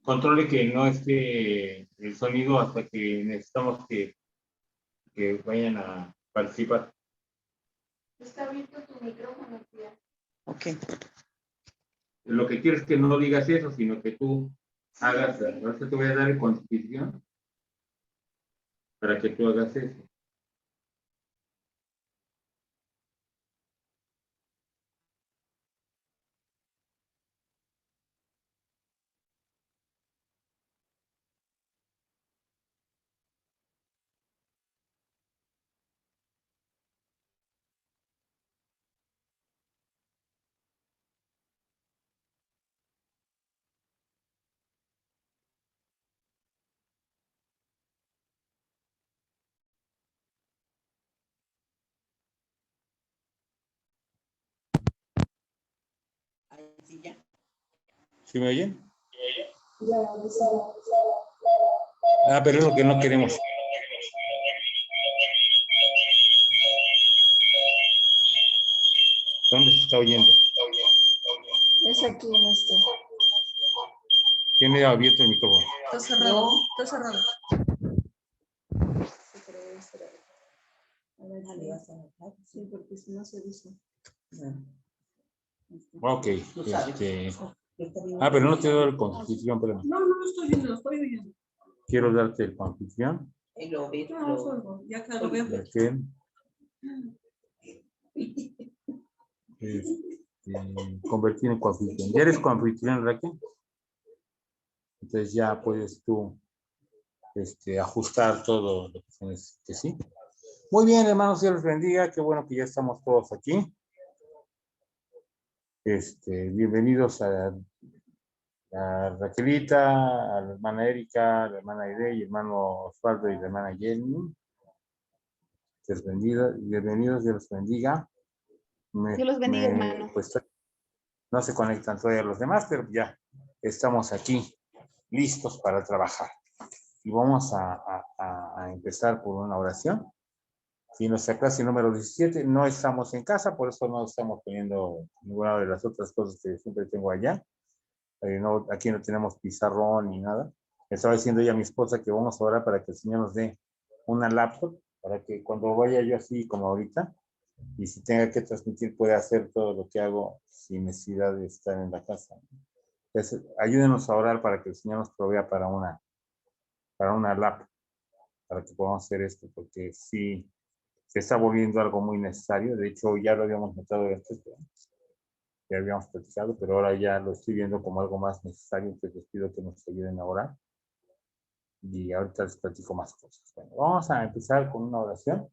Controle que no esté el sonido hasta que necesitamos que vayan a participar. Está abierto tu micrófono, tía. Ok. Lo que quiero es que no digas eso, sino que tú hagas, ahorita te voy a dar el constitución para que tú hagas eso. Ahí sí ya. ¿Sí me oyen? Ah, pero es lo que no queremos. ¿Dónde se está oyendo? Es aquí en este. Tiene abierto el micrófono. Está cerrado. Está cerrado. A ver, le vas a notar. sí, porque si no se dice. Ok. Tú sabes. Pero no te doy el constitución, pero No, no lo estoy viendo, lo estoy oyendo. quiero darte el constitución. Lo ves, No, lo oigo. Ya que lo veo. De que convertir en coanfitrión. ¿Ya eres coanfitrión, Raquel? Entonces ya puedes tú ajustar todo lo que se necesite, ¿sí? Muy bien, hermanos, Dios los bendiga. Qué bueno que ya estamos todos aquí. Bienvenidos a Raquelita, a la hermana Erika, a la hermana Aide, y hermano Osvaldo y la hermana Jenny. Bienvenidos, Dios los bendiga. Dios los bendiga, hermano. Pues no se conectan todavía los demás, pero ya estamos aquí listos para trabajar. Y vamos a empezar por una oración. Si nuestra clase número 17 no estamos en casa, por eso no estamos poniendo ninguna de las otras cosas que siempre tengo allá. Aquí no tenemos pizarrón ni nada. Estaba diciendo ya a mi esposa que vamos a orar para que el Señor nos dé una laptop, para que cuando vaya yo así como ahorita, y si tenga que transmitir, pueda hacer todo lo que hago sin necesidad de estar en la casa. Entonces, ayúdenos a orar para que el Señor nos provea para una laptop, para que podamos hacer esto, porque sí, se está volviendo algo muy necesario. De hecho, ya lo habíamos notado antes, ya habíamos platicado, pero ahora ya lo estoy viendo como algo más necesario. Entonces les pido que nos ayuden a orar. Y ahorita les platico más cosas. Bueno, vamos a empezar con una oración.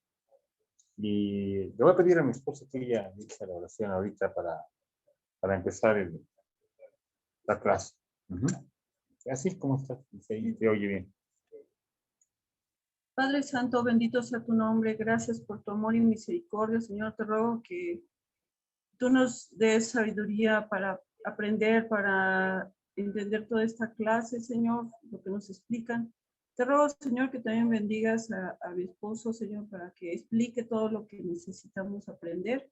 Y le voy a pedir a mi esposa que ella diga la oración ahorita para empezar la clase. Así como está, te oye bien. Padre Santo, bendito sea tu nombre. Gracias por tu amor y misericordia, Señor. Te ruego que tú nos des sabiduría para aprender, para entender toda esta clase, Señor, lo que nos explican. Te ruego, Señor, que también bendigas a mi esposo, Señor, para que explique todo lo que necesitamos aprender.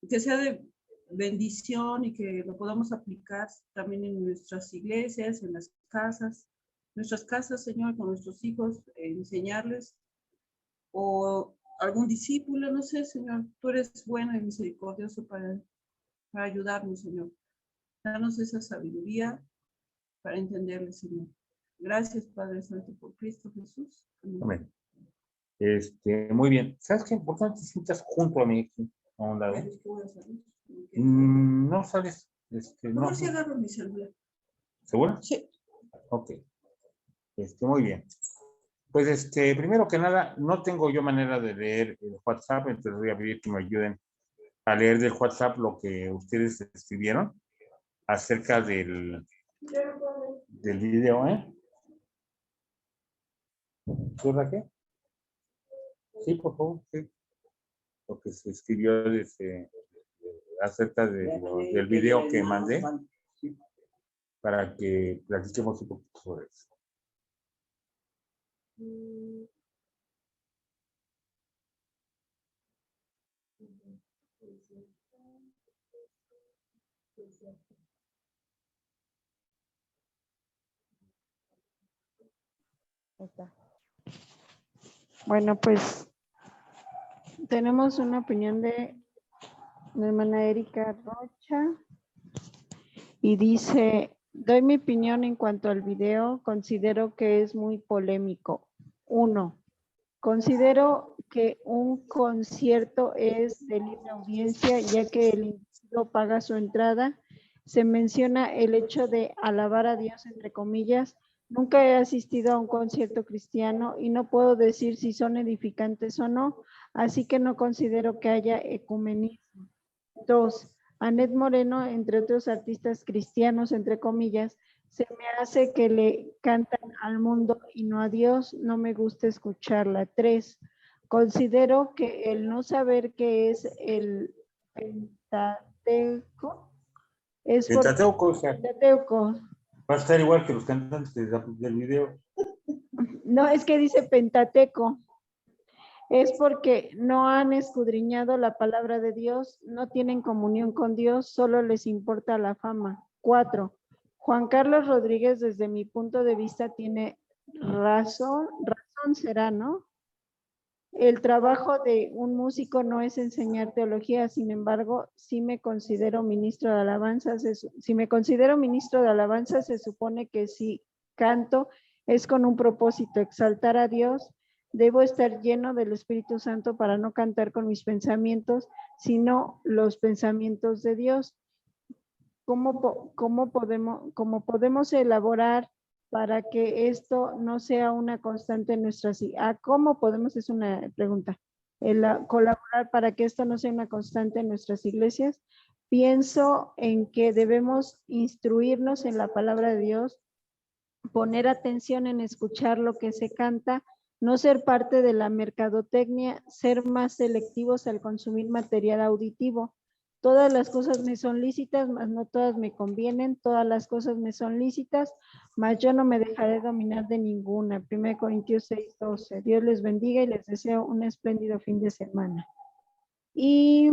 Que sea de bendición y que lo podamos aplicar también en nuestras iglesias, en las casas, nuestras casas, Señor, con nuestros hijos, enseñarles, o algún discípulo, no sé, Señor, tú eres bueno y misericordioso para ayudarnos, Señor. Danos esa sabiduría para entenderle, Señor. Gracias, Padre Santo, por Cristo Jesús. Amén. Muy bien. ¿Sabes qué? ¿Por qué no te sientas junto a mí aquí, a un lado? No sales. Mejor si agarro mi celular. ¿Segura? Sí. Ok. Muy bien. Pues primero que nada, no tengo yo manera de leer el WhatsApp, entonces voy a pedir que me ayuden a leer del WhatsApp lo que ustedes escribieron acerca del video, ¿eh? ¿Tú, Raquel? Sí, por favor, sí. Lo que se escribió acerca del video que mandé, para que platiquemos un poquito sobre eso. Ahí está. Bueno, pues tenemos una opinión de la hermana Erika Rocha y dice, doy mi opinión en cuanto al video, considero que es muy polémico. 1. Considero que un concierto es de libre audiencia, ya que el individuo paga su entrada. Se menciona el hecho de alabar a Dios, entre comillas. Nunca he asistido a un concierto cristiano y no puedo decir si son edificantes o no, así que no considero que haya ecumenismo. 2. Anet Moreno, entre otros artistas cristianos, entre comillas, se me hace que le cantan al mundo y no a Dios, no me gusta escucharla. 3. Considero que el no saber qué es el Pentateuco es por Pentateuco, o sea, Pentateuco. va a estar igual que los cantantes del video. No, es que dice Pentateco. Es porque no han escudriñado la palabra de Dios, no tienen comunión con Dios, solo les importa la fama. 4. Juan Carlos Rodríguez, desde mi punto de vista, tiene razón será, ¿no? El trabajo de un músico no es enseñar teología, sin embargo, si me considero ministro de alabanza, se supone que si canto es con un propósito, exaltar a Dios. Debo estar lleno del Espíritu Santo para no cantar con mis pensamientos, sino los pensamientos de Dios. ¿Cómo podemos elaborar para que esto no sea una constante en nuestras iglesias? ¿Cómo podemos? Es una pregunta. Colaborar para que esto no sea una constante en nuestras iglesias. Pienso en que debemos instruirnos en la palabra de Dios, poner atención en escuchar lo que se canta, no ser parte de la mercadotecnia, ser más selectivos al consumir material auditivo. Todas las cosas me son lícitas, mas no todas me convienen. Todas las cosas me son lícitas, mas yo no me dejaré dominar de ninguna. 1 Corintios 6:12. Dios les bendiga y les deseo un espléndido fin de semana. Y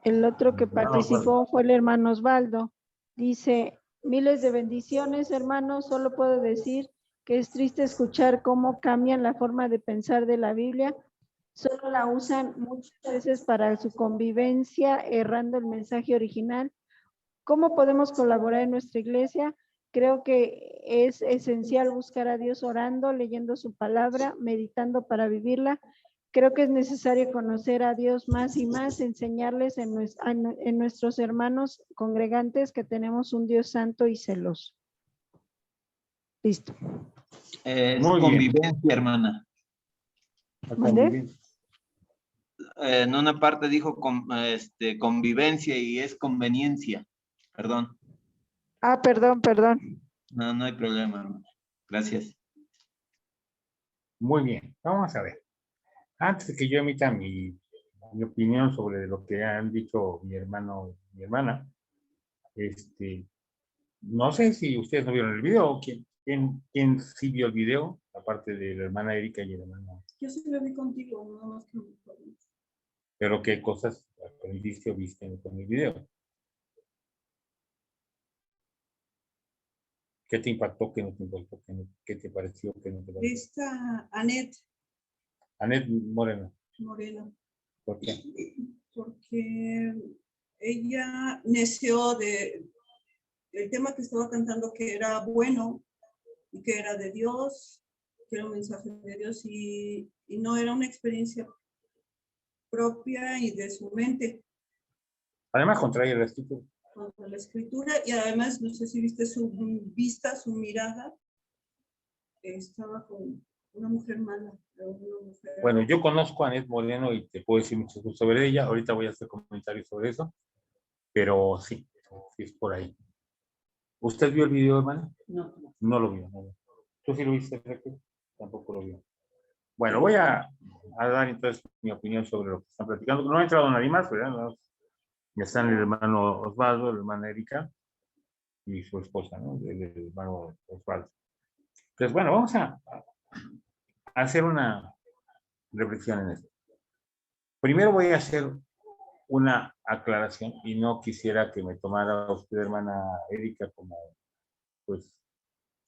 el otro que participó fue el hermano Osvaldo. Dice, miles de bendiciones, hermanos. Solo puedo decir que es triste escuchar cómo cambian la forma de pensar de la Biblia. Solo la usan muchas veces para su convivencia, errando el mensaje original. ¿Cómo podemos colaborar en nuestra iglesia? Creo que es esencial buscar a Dios orando, leyendo su palabra, meditando para vivirla. Creo que es necesario conocer a Dios más y más, enseñarles en nuestros hermanos congregantes que tenemos un Dios santo y celoso. Listo. Muy Convivencia, hermana. ¿Mande? En una parte dijo convivencia y es conveniencia. Perdón. Ah, perdón. No, no hay problema, hermana. Gracias. Muy bien, vamos a ver. Antes de que yo emita mi opinión sobre lo que han dicho mi hermano y mi hermana, no sé si ustedes no vieron el video. ¿Quién sí vio el video? Aparte de la hermana Erika y el hermano. Yo sí lo vi contigo, nada más que no. Pero ¿qué cosas aprendiste o viste con el video? ¿Qué te impactó? ¿Qué no te impactó? ¿Qué te pareció? ¿Qué no te pareció? Esta Anet Anet Moreno. ¿Por qué? Porque ella neció el tema que estaba cantando, que era bueno y que era de Dios, que era un mensaje de Dios y no era una experiencia propia y de su mente. Además, contraria la escritura. Contra la escritura, y además, no sé si viste su vista, su mirada, estaba con una mujer mala. Bueno, yo conozco a Anet Moreno y te puedo decir muchas cosas sobre ella. Ahorita voy a hacer comentarios sobre eso, pero sí es por ahí. ¿Usted vio el video, hermano? No. No lo vio. No. ¿Tú sí lo viste, Raquel? Tampoco lo vio. Bueno, voy a dar entonces mi opinión sobre lo que están platicando. No ha entrado nadie más, ¿verdad? No, ya están el hermano Osvaldo, la hermana Erika y su esposa, ¿no? El hermano Osvaldo. Entonces, bueno, vamos a hacer una reflexión en esto. Primero voy a hacer una aclaración y no quisiera que me tomara usted, hermana Erika, como, pues,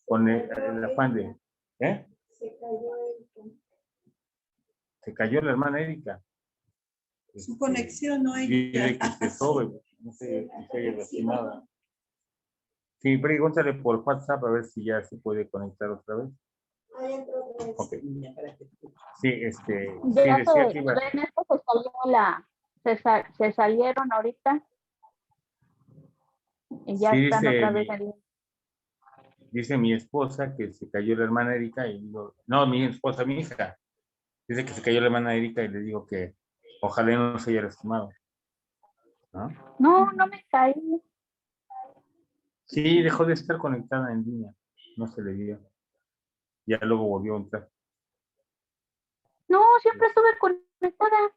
con el afán de... ¿Eh? Se cayó la hermana Erika. Su conexión, ¿no? Dile que se sobe, no sé si se haya lastimada. Sí, pregúntale por WhatsApp a ver si ya se puede conectar otra vez. Ok. Sí, sí, Ya decía que iba. ven, esto se salió se salieron ahorita y ya Sí, están otra vez en... dice mi esposa que se cayó la hermana Erika y digo, no, mi esposa, mi hija, dice que se cayó la hermana Erika y le digo que ojalá no se haya lastimado. ¿No? No, no me caí. Sí, dejó de estar conectada en línea, no se le dio. Ya luego volvió a entrar. No, siempre estuve conectada.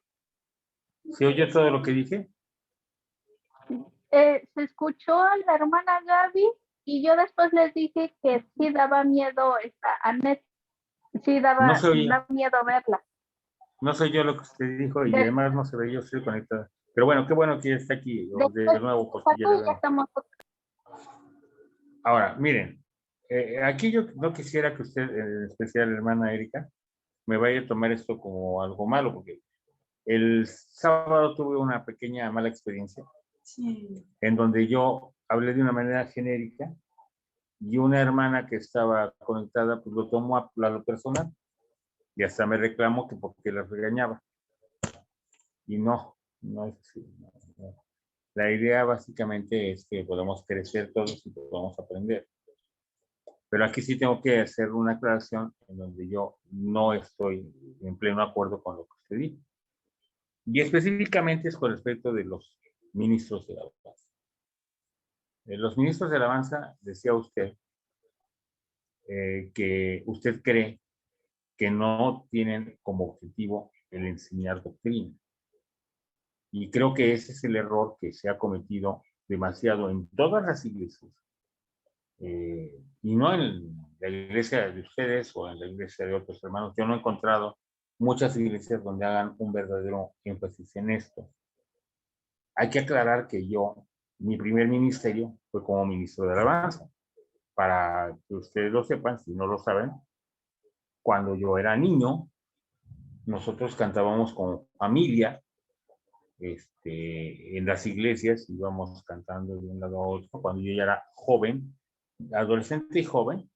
¿Se oyó todo lo que dije? Se escuchó a la hermana Gaby y yo después les dije que sí daba miedo esta Annette, sí No se oía. daba miedo verla. No soy yo lo que usted dijo y De- además no se veía yo estoy conectada. Pero bueno, qué bueno que está aquí de nuevo. Porque ya Después ya estamos... Ahora, miren, aquí yo no quisiera que usted, en especial hermana Erika, me vaya a tomar esto como algo malo, porque el sábado tuve una pequeña mala experiencia Sí. en donde yo hablé de una manera genérica y una hermana que estaba conectada, pues lo tomó a lo personal y hasta me reclamó que porque la regañaba. Y no es así. No. La idea básicamente es que podamos crecer todos y podamos aprender. Pero aquí sí tengo que hacer una aclaración en donde yo no estoy en pleno acuerdo con lo que usted dijo. Y específicamente es con respecto de los ministros de la alabanza. Los ministros de la alabanza, decía usted, que usted cree que no tienen como objetivo el enseñar doctrina. Y creo que ese es el error que se ha cometido demasiado en todas las iglesias. Y no en la iglesia de ustedes o en la iglesia de otros hermanos. Yo no he encontrado muchas iglesias donde hagan un verdadero énfasis en esto. Hay que aclarar que mi primer ministerio fue como ministro de alabanza. Para que ustedes lo sepan, si no lo saben, cuando yo era niño, nosotros cantábamos como familia, en las iglesias, íbamos cantando de un lado a otro. Cuando yo ya era joven, adolescente y joven,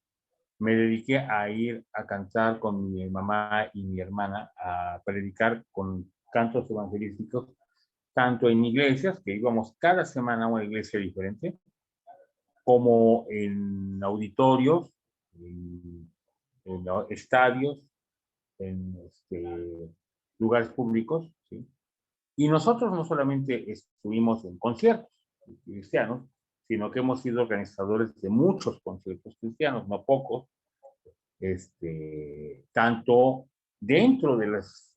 me dediqué a ir a cantar con mi mamá y mi hermana, a predicar con cantos evangelísticos, tanto en iglesias, que íbamos cada semana a una iglesia diferente, como en auditorios, en estadios, en lugares públicos, ¿sí? Y nosotros no solamente estuvimos en conciertos cristianos, sino que hemos sido organizadores de muchos conciertos cristianos, no pocos, tanto dentro de las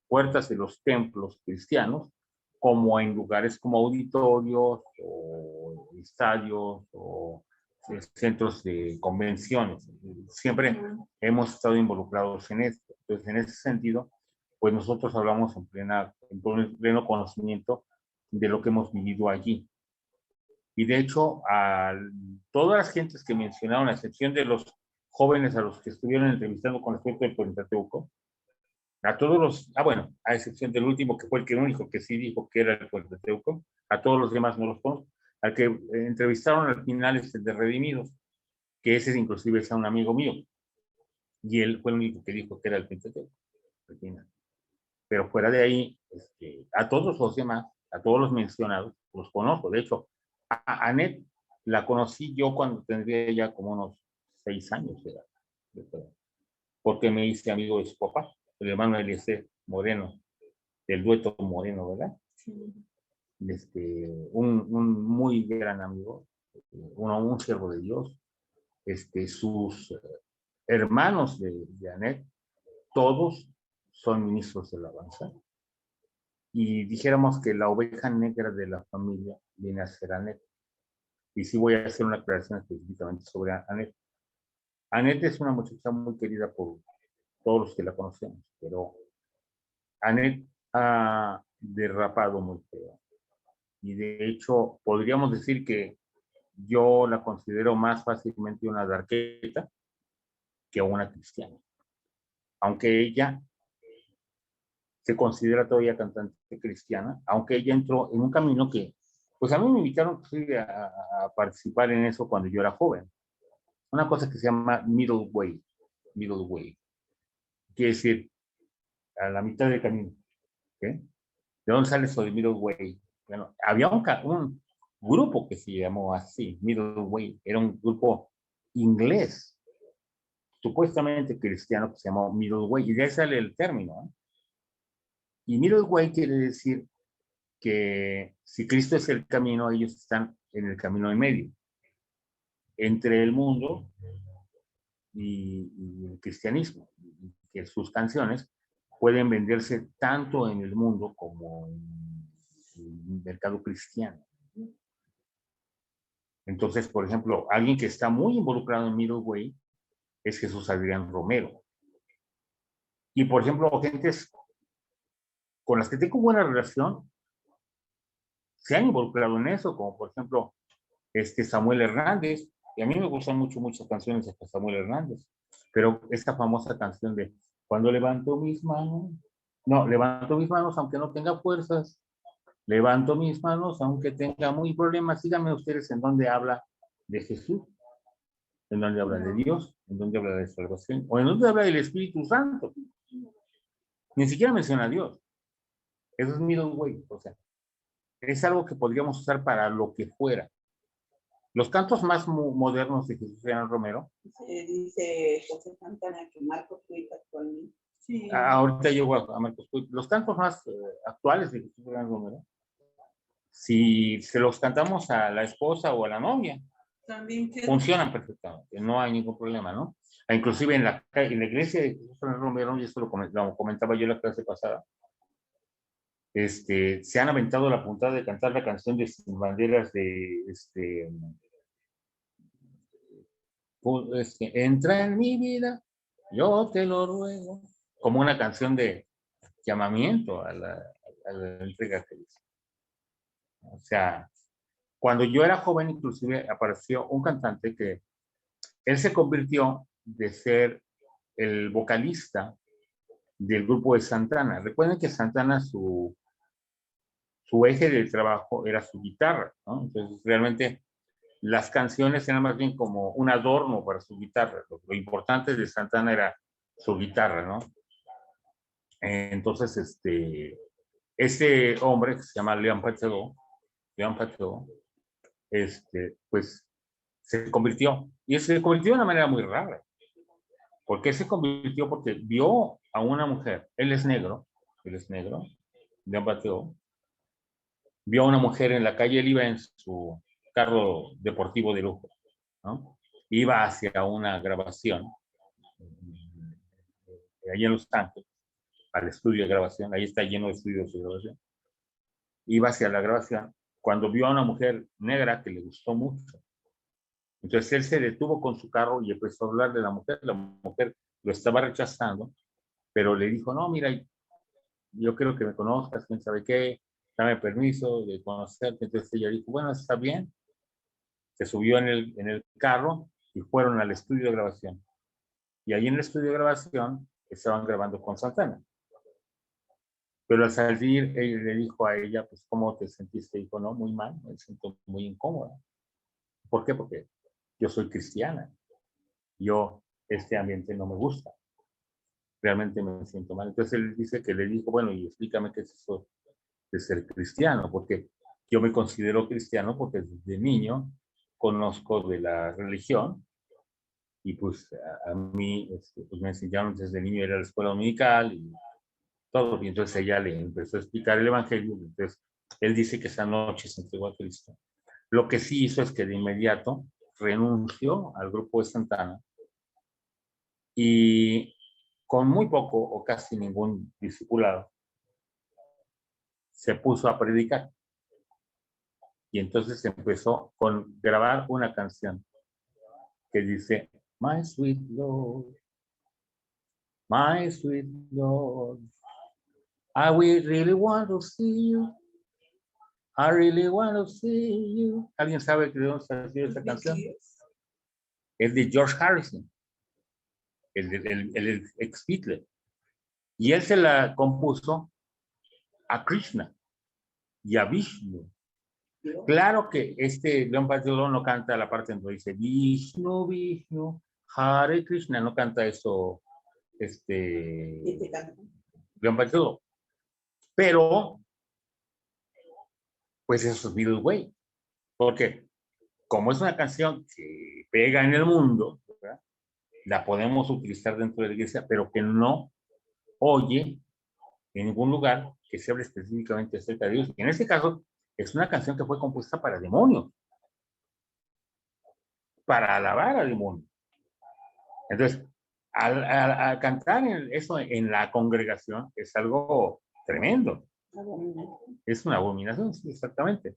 puertas de los templos cristianos, como en lugares como auditorios o estadios o centros de convenciones. Siempre hemos estado involucrados en esto. Entonces, en ese sentido, pues nosotros hablamos en pleno conocimiento de lo que hemos vivido allí. Y de hecho, a todas las gentes que mencionaron, a excepción de los jóvenes a los que estuvieron entrevistando con respecto al Pentateuco, a todos los, bueno, a excepción del último, que fue el único que sí dijo que era el Pentateuco, a todos los demás no los conozco. Al que entrevistaron al final es el de Redimidos, que ese inclusive es un amigo mío, y él fue el único que dijo que era el Pentateuco, al final. Pero fuera de ahí, a todos los demás, a todos los mencionados, los conozco. De hecho, a Annette la conocí yo cuando tendría ya como unos 6 años de edad, porque me hice amigo de su papá, el hermano Eliezer Moreno, del dueto Moreno, ¿verdad? Sí. Un muy gran amigo, un siervo de Dios. Sus hermanos de Annette, todos son ministros de la alabanza. Y dijéramos que la oveja negra de la familia viene a ser Annette. Y sí voy a hacer una aclaración específicamente sobre Annette. Annette es una muchacha muy querida por todos los que la conocemos, pero Annette ha derrapado muy feo. Y de hecho, podríamos decir que yo la considero más fácilmente una darqueta que una cristiana. Aunque ella se considera todavía cantante cristiana, aunque ella entró en un camino que, pues a mí me invitaron a participar en eso cuando yo era joven. Una cosa que se llama middle way. Quiere decir, a la mitad del camino. ¿Okay? ¿De dónde sale eso de middle way? Bueno, había un grupo que se llamó así, middle way. Era un grupo inglés, supuestamente cristiano, que se llamó middle way. Y de ahí sale el término. ¿Eh? Y middle way quiere decir que si Cristo es el camino, ellos están en el camino en medio, entre el mundo y el cristianismo, que sus canciones pueden venderse tanto en el mundo como en el mercado cristiano. Entonces, por ejemplo, alguien que está muy involucrado en Middle Way es Jesús Adrián Romero. Y, por ejemplo, gentes con las que tengo buena relación se han involucrado en eso, como por ejemplo Samuel Hernández. Y a mí me gustan muchas canciones de Samuel Hernández, pero esta famosa canción de cuando levanto mis manos, no, levanto mis manos aunque no tenga fuerzas, levanto mis manos aunque tenga muy problemas. Díganme ustedes en dónde habla de Jesús, en dónde habla de Dios, en dónde habla de salvación, o en dónde habla del Espíritu Santo. Ni siquiera menciona a Dios. Eso es middle way, o sea, es algo que podríamos usar para lo que fuera. Los cantos más modernos de Jesús Adrián Romero. Dice José Santana que Marcos Puig actualmente. Sí. Ahorita llego a Marcos Puig. Los cantos más actuales de Jesús Adrián Romero, si se los cantamos a la esposa o a la novia, También funcionan perfectamente, no hay ningún problema, ¿no? Inclusive en la iglesia de Jesús Adrián Romero, y esto lo comentaba yo en la clase pasada, se han aventado la puntada de cantar la canción de Sin Banderas de entra en mi vida, yo te lo ruego, como una canción de llamamiento a la entrega que dice. O sea, cuando yo era joven, inclusive apareció un cantante que él se convirtió de ser el vocalista del grupo de Santana. Recuerden que Santana, su eje de trabajo era su guitarra, ¿no? Entonces, realmente las canciones eran más bien como un adorno para su guitarra. Lo importante de Santana era su guitarra, ¿no? Entonces, ese hombre que se llama Leon Pacheco, pues se convirtió. Y se convirtió de una manera muy rara. ¿Por qué se convirtió? Porque vio a una mujer, él es negro, Leon Pacheco, vio a una mujer en la calle, él iba en su carro deportivo de lujo, ¿no? Iba hacia una grabación, allí en Los Ángeles, al estudio de grabación, ahí está lleno de estudios de grabación. Iba hacia la grabación cuando vio a una mujer negra que le gustó mucho. Entonces él se detuvo con su carro y empezó a hablar de la mujer lo estaba rechazando, pero le dijo, no, mira, yo quiero que me conozcas, quién sabe qué, dame permiso de conocerte. Entonces ella dijo, bueno, está bien. Se subió en el carro y fueron al estudio de grabación. Y ahí en el estudio de grabación estaban grabando con Santana. Pero al salir, él le dijo a ella, pues, ¿cómo te sentiste? Dijo, no, muy mal, me siento muy incómoda. ¿Por qué? Porque yo soy cristiana. Este ambiente no me gusta. Realmente me siento mal. Entonces él dice que le dijo, bueno, y explícame qué es eso de ser cristiano, porque yo me considero cristiano porque desde niño conozco de la religión y pues a mí pues me enseñaron desde niño a ir a la escuela dominical y todo. Y entonces ella le empezó a explicar el evangelio. Entonces él dice que esa noche se entregó a Cristo. Lo que sí hizo es que de inmediato renunció al grupo de Santana y con muy poco o casi ningún discipulado se puso a predicar. Y entonces empezó con grabar una canción que dice, My sweet Lord, I really want to see you. I really want to see you. ¿Alguien sabe de dónde salió esa canción? Es de George Harrison, el ex Beatle. Y él se la compuso a Krishna y a Vishnu. Claro que Leon Patillo no canta la parte donde dice Vishnu, Vishnu, Hare Krishna, no canta eso, Leon Patillo. Pero, pues eso es Beatles Way. Porque como es una canción que pega en el mundo, ¿verdad? La podemos utilizar dentro de la iglesia, pero que no oye en ningún lugar que se hable específicamente acerca de Dios. Y en este caso, es una canción que fue compuesta para demonios, para alabar a demonios. Entonces, al cantar eso en la congregación es algo tremendo. Es una abominación, sí, exactamente.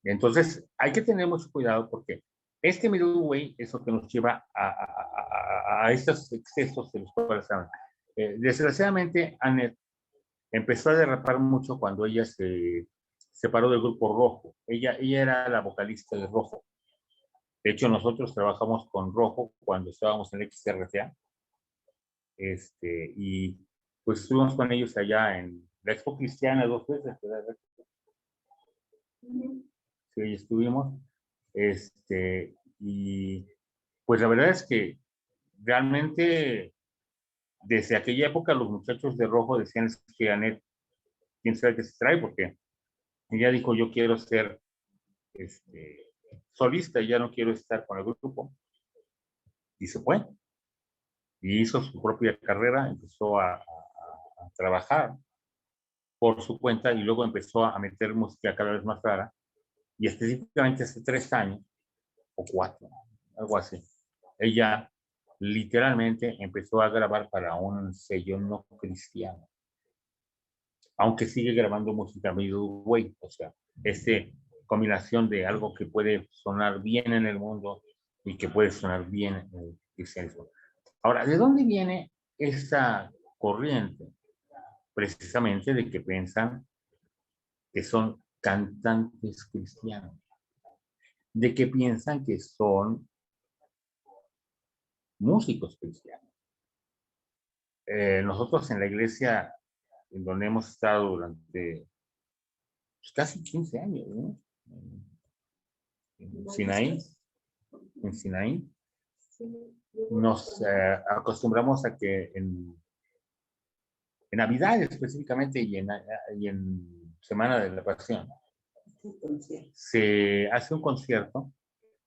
Entonces, hay que tener mucho cuidado porque este middle way es lo que nos lleva a estos excesos de los cuales hablan. Desgraciadamente, Annette empezó a derrapar mucho cuando ella se separó del grupo Rojo. Ella era la vocalista de Rojo. De hecho, nosotros trabajamos con Rojo cuando estábamos en XRTA. Y pues estuvimos con ellos allá en la Expo Cristiana 2 veces. Sí, ahí estuvimos. Y pues la verdad es que realmente desde aquella época los muchachos de Rojo decían que Annette, quién sabe qué se trae, porque ella dijo, yo quiero ser solista y ya no quiero estar con el grupo. Y se fue. Y hizo su propia carrera, empezó a trabajar por su cuenta y luego empezó a meter música cada vez más rara. Y específicamente hace 3 años, o 4, algo así, ella literalmente empezó a grabar para un sello no cristiano. Aunque sigue grabando música middle way, o sea, combinación de algo que puede sonar bien en el mundo y que puede sonar bien en el cristianismo. Ahora, ¿de dónde viene esta corriente? Precisamente de que piensan que son cantantes cristianos, de que piensan que son músicos cristianos. Nosotros en la iglesia en donde hemos estado durante pues, casi 15 años, ¿no? En Sinaí, nos acostumbramos a que en Navidad específicamente y en Semana de la Pasión se hace un concierto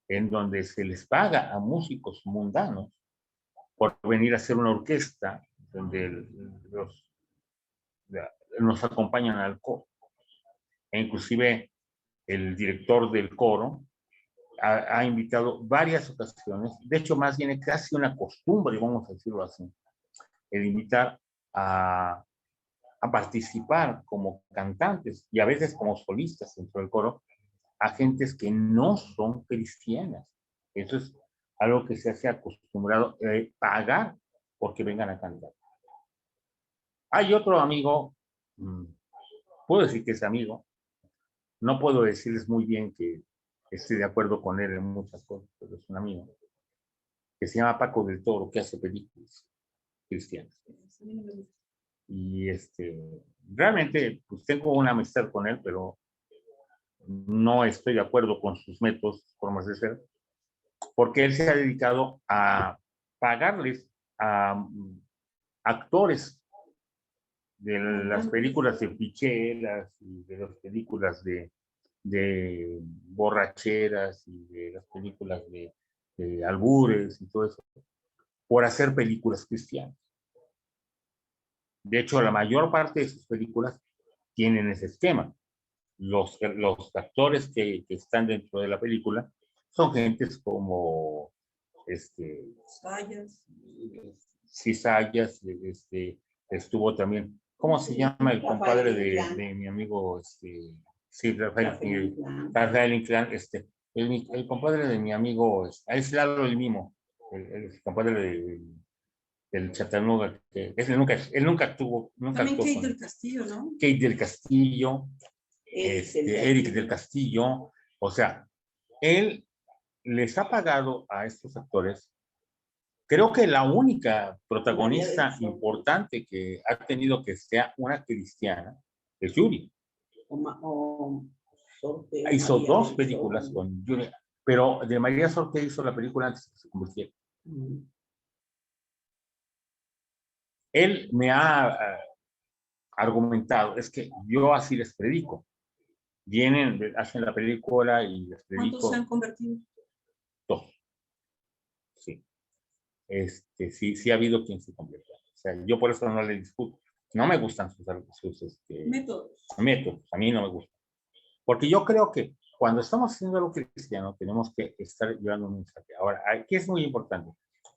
en donde se les paga a músicos mundanos por venir a hacer una orquesta donde nos acompañan al coro. E inclusive el director del coro ha invitado varias ocasiones, de hecho más bien es casi una costumbre, vamos a decirlo así, el invitar a participar como cantantes y a veces como solistas dentro del coro a gentes que no son cristianas. Eso es algo que se hace acostumbrado, pagar porque vengan a cantar. Hay otro amigo, puedo decir que es amigo, no puedo decirles muy bien que estoy de acuerdo con él en muchas cosas, pero es un amigo, que se llama Paco del Toro, que hace películas cristianas. Y realmente pues tengo una amistad con él, pero no estoy de acuerdo con sus métodos, formas de ser, porque él se ha dedicado a pagarles a actores de las películas de ficheras y de las películas de borracheras y de las películas de albures y todo eso, por hacer películas cristianas. De hecho, la mayor parte de sus películas tienen ese esquema. Los actores que están dentro de la película son gentes como Cisayas, estuvo también, ¿cómo se llama el compadre de mi amigo? Sí, Rafael Inclán, el compadre de mi amigo, es Lalo el Mimo, el compadre del Chattanooga, que él nunca actuó. También Kate del Castillo, ¿no? Kate del Castillo, Eric del Castillo. O sea, él les ha pagado a estos actores. Creo que la única protagonista importante que ha tenido que sea una cristiana es Yuri. Hizo dos películas con Yuri, pero de María Sorte hizo la película antes de que se convirtiera. Él me ha argumentado, es que yo así les predico. Vienen, hacen la película y les predico. ¿Cuántos se han convertido? Dos. Sí. Sí ha habido quien se convierta. O sea, yo por eso no le discuto. No me gustan sus Métodos. métodos. A mí no me gustan. Porque yo creo que cuando estamos haciendo algo cristiano, tenemos que estar llevando un mensaje. Ahora, aquí es muy importante.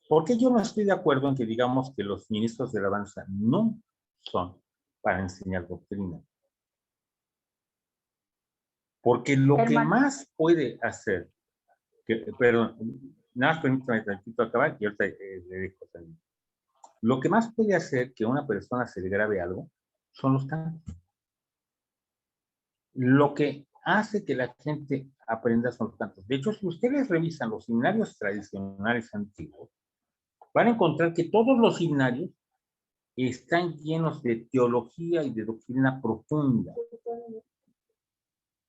Porque yo no estoy de acuerdo en que digamos que los ministros de alabanza no son para enseñar doctrina. Porque lo que más puede hacer, perdón, nada más permítame tantito acabar y ahorita le dejo también. Lo que más puede hacer que a una persona se le grabe algo son los cantos. Lo que hace que la gente aprenda son los cantos. De hecho, si ustedes revisan los himnarios tradicionales antiguos, van a encontrar que todos los himnarios están llenos de teología y de doctrina profunda.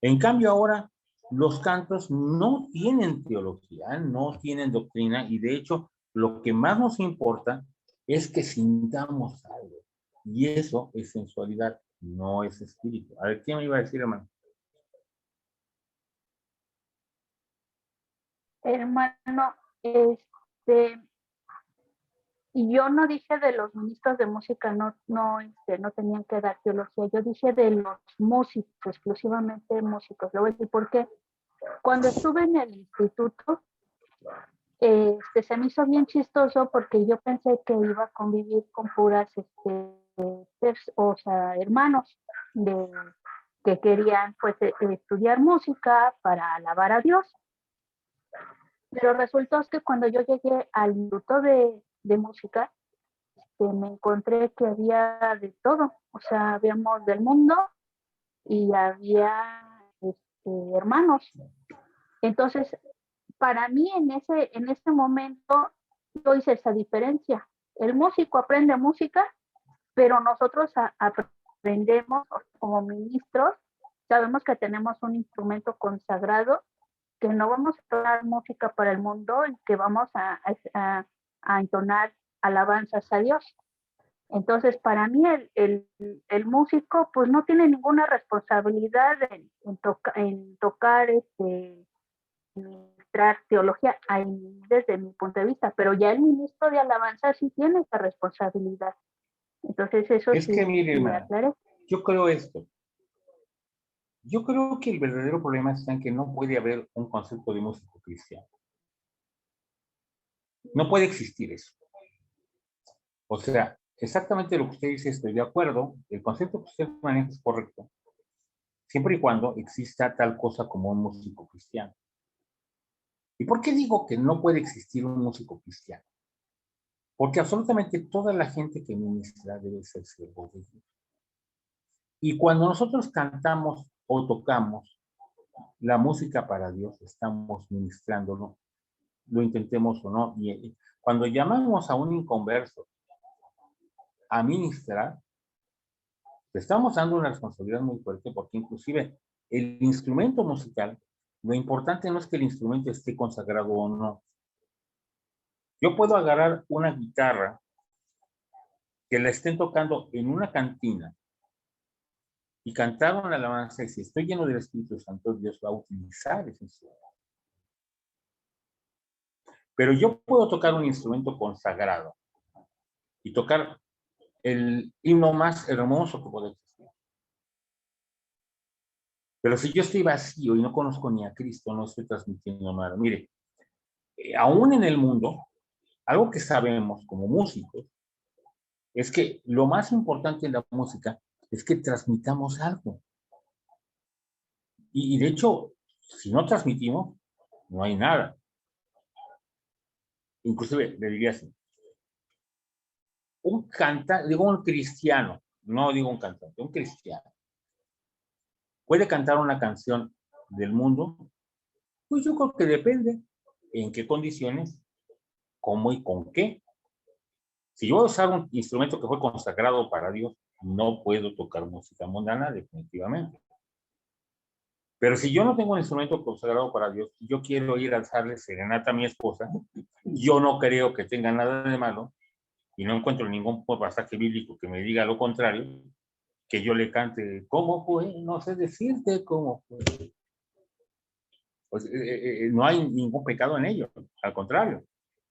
En cambio, ahora los cantos no tienen teología, no tienen doctrina, y de hecho, lo que más nos importa es que sintamos algo. Y eso es sensualidad, no es espíritu. A ver, ¿quién me iba a decir, hermano? Hermano, yo no dije de los ministros de música, no tenían que dar teología. Yo dije de los músicos, exclusivamente músicos. Le voy a decir por qué. Cuando estuve en el instituto, se me hizo bien chistoso porque yo pensé que iba a convivir con puras, hermanos que querían pues estudiar música para alabar a Dios. Pero resultó que cuando yo llegué al instituto de música, me encontré que había de todo, o sea, habíamos del mundo y había hermanos. Entonces, para mí en ese momento yo hice esa diferencia. El músico aprende música, pero nosotros aprendemos como ministros, sabemos que tenemos un instrumento consagrado, que no vamos a tocar música para el mundo y que vamos a entonar alabanzas a Dios. Entonces, para mí el músico pues no tiene ninguna responsabilidad en tocar, ministrar teología desde mi punto de vista, pero ya el ministro de alabanza sí tiene esa responsabilidad. Entonces, eso es sí, que mire, me aclaré. yo creo esto. Yo creo que el verdadero problema está en que no puede haber un concepto de músico cristiano. No puede existir eso. O sea, exactamente lo que usted dice, estoy de acuerdo. El concepto que usted maneja es correcto, siempre y cuando exista tal cosa como un músico cristiano. ¿Y por qué digo que no puede existir un músico cristiano? Porque absolutamente toda la gente que ministra debe ser siervo de Dios. Y cuando nosotros cantamos o tocamos la música para Dios, estamos ministrándolo, lo intentemos o no. Y cuando llamamos a un inconverso a ministrar, le estamos dando una responsabilidad muy fuerte, porque inclusive el instrumento musical, lo importante no es que el instrumento esté consagrado o no. Yo puedo agarrar una guitarra que la estén tocando en una cantina y cantar una alabanza, y si estoy lleno del Espíritu Santo, Dios va a utilizar ese instrumento. Pero yo puedo tocar un instrumento consagrado y tocar el himno más hermoso que puede existir. Pero si yo estoy vacío y no conozco ni a Cristo, no estoy transmitiendo nada. Mire, aún en el mundo, algo que sabemos como músicos es que lo más importante en la música es que transmitamos algo. Y de hecho, si no transmitimos, no hay nada. Inclusive, le diría así, un cristiano, no digo un cantante, un cristiano, ¿Puede cantar una canción del mundo? Pues yo creo que depende en qué condiciones, cómo y con qué. Si yo voy a usar un instrumento que fue consagrado para Dios, no puedo tocar música mundana, definitivamente. Pero si yo no tengo un instrumento consagrado para Dios, yo quiero ir a alzarle serenata a mi esposa, yo no creo que tenga nada de malo, y no encuentro ningún pasaje bíblico que me diga lo contrario, que yo le cante, ¿cómo fue? No sé decirte cómo fue. Pues, no hay ningún pecado en ello, al contrario.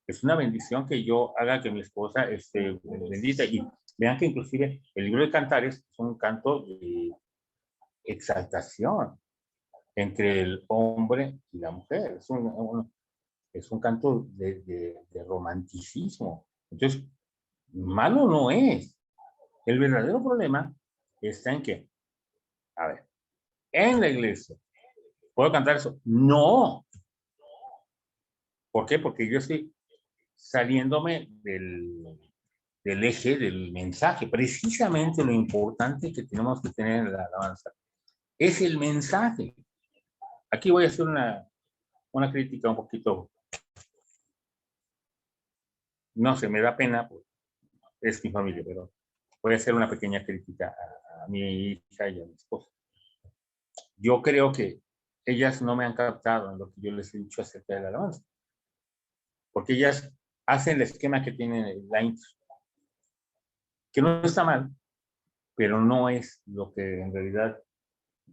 Es una bendición que yo haga que mi esposa esté bendita. Y vean que inclusive el libro de Cantares es un canto de exaltación entre el hombre y la mujer. Es un canto de romanticismo. Entonces, malo no es. El verdadero problema está en que, a ver, en la iglesia, ¿puedo cantar eso? No. ¿Por qué? Porque yo estoy saliéndome del eje del mensaje. Precisamente lo importante que tenemos que tener en la alabanza es el mensaje. Aquí voy a hacer una crítica un poquito, no sé, me da pena, pues, es mi familia, pero voy a hacer una pequeña crítica a mi hija y a mi esposa. Yo creo que ellas no me han captado en lo que yo les he dicho acerca de la alabanza, porque ellas hacen el esquema que tienen la intro, que no está mal, pero no es lo que en realidad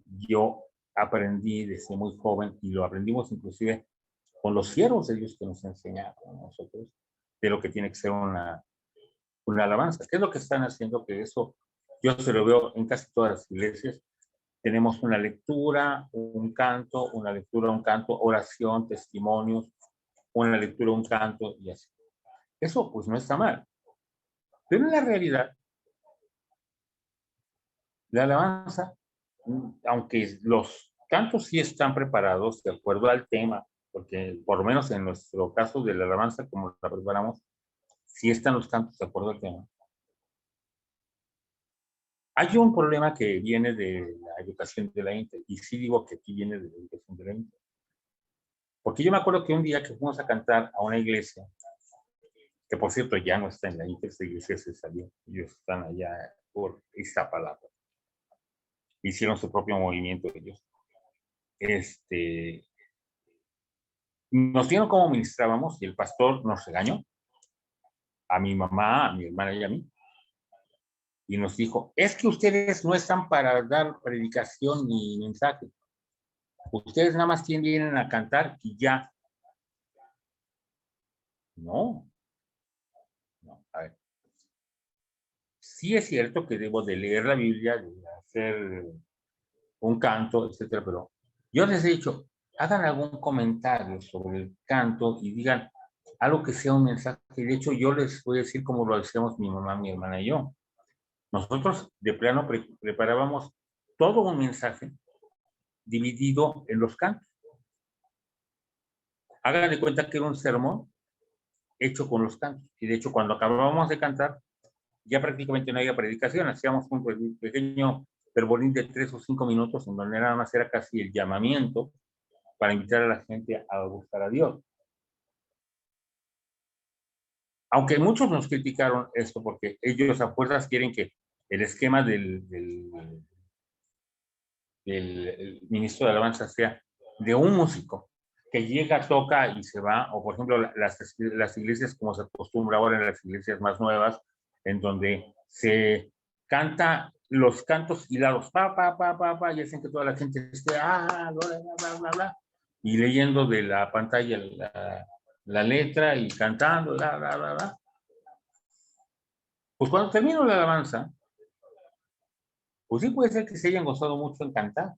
yo aprendí desde muy joven, y lo aprendimos inclusive con los siervos de Dios que nos enseñaron a nosotros, de lo que tiene que ser una alabanza. ¿Qué es lo que están haciendo? Que eso yo se lo veo en casi todas las iglesias. Tenemos una lectura, un canto, una lectura, un canto, oración, testimonios, una lectura, un canto y así. Eso pues no está mal. Pero en la realidad, la alabanza, aunque los cantos sí están preparados de acuerdo al tema, porque por lo menos en nuestro caso de la alabanza, como la preparamos, sí están los cantos de acuerdo al tema. Hay un problema que viene de la educación de la Inter, y sí digo que aquí viene de la educación de la Inter. Porque yo me acuerdo que un día que fuimos a cantar a una iglesia, que por cierto ya no está en la Inter, esta iglesia se salió, ellos están allá por Iztapalapa. Hicieron su propio movimiento ellos. Nos dieron cómo ministrábamos y el pastor nos regañó, a mi mamá, a mi hermana y a mí, y nos dijo, es que ustedes no están para dar predicación ni mensaje. Ustedes nada más vienen a cantar y ya. No. A ver. Sí es cierto que debo de leer la Biblia, de hacer un canto, etcétera, pero yo les he dicho, hagan algún comentario sobre el canto y digan algo que sea un mensaje. De hecho, yo les voy a decir cómo lo hacíamos mi mamá, mi hermana y yo. Nosotros de plano preparábamos todo un mensaje dividido en los cantos. Hagan de cuenta que era un sermón hecho con los cantos. Y de hecho, cuando acabábamos de cantar, ya prácticamente no había predicación. Hacíamos un pequeño verbolín de 3 o 5 minutos, en donde nada más era casi el llamamiento para invitar a la gente a buscar a Dios. Aunque muchos nos criticaron esto, porque ellos a fuerzas quieren que el esquema del ministro de alabanza sea de un músico que llega, toca y se va, o por ejemplo las iglesias como se acostumbra ahora en las iglesias más nuevas, en donde se canta los cantos hilados, pa, pa, pa, pa, pa, y hacen que toda la gente esté, bla, bla, bla, bla, y leyendo de la pantalla la letra y cantando, bla, bla, bla, bla. Pues cuando termino la alabanza, pues sí puede ser que se hayan gozado mucho en cantar,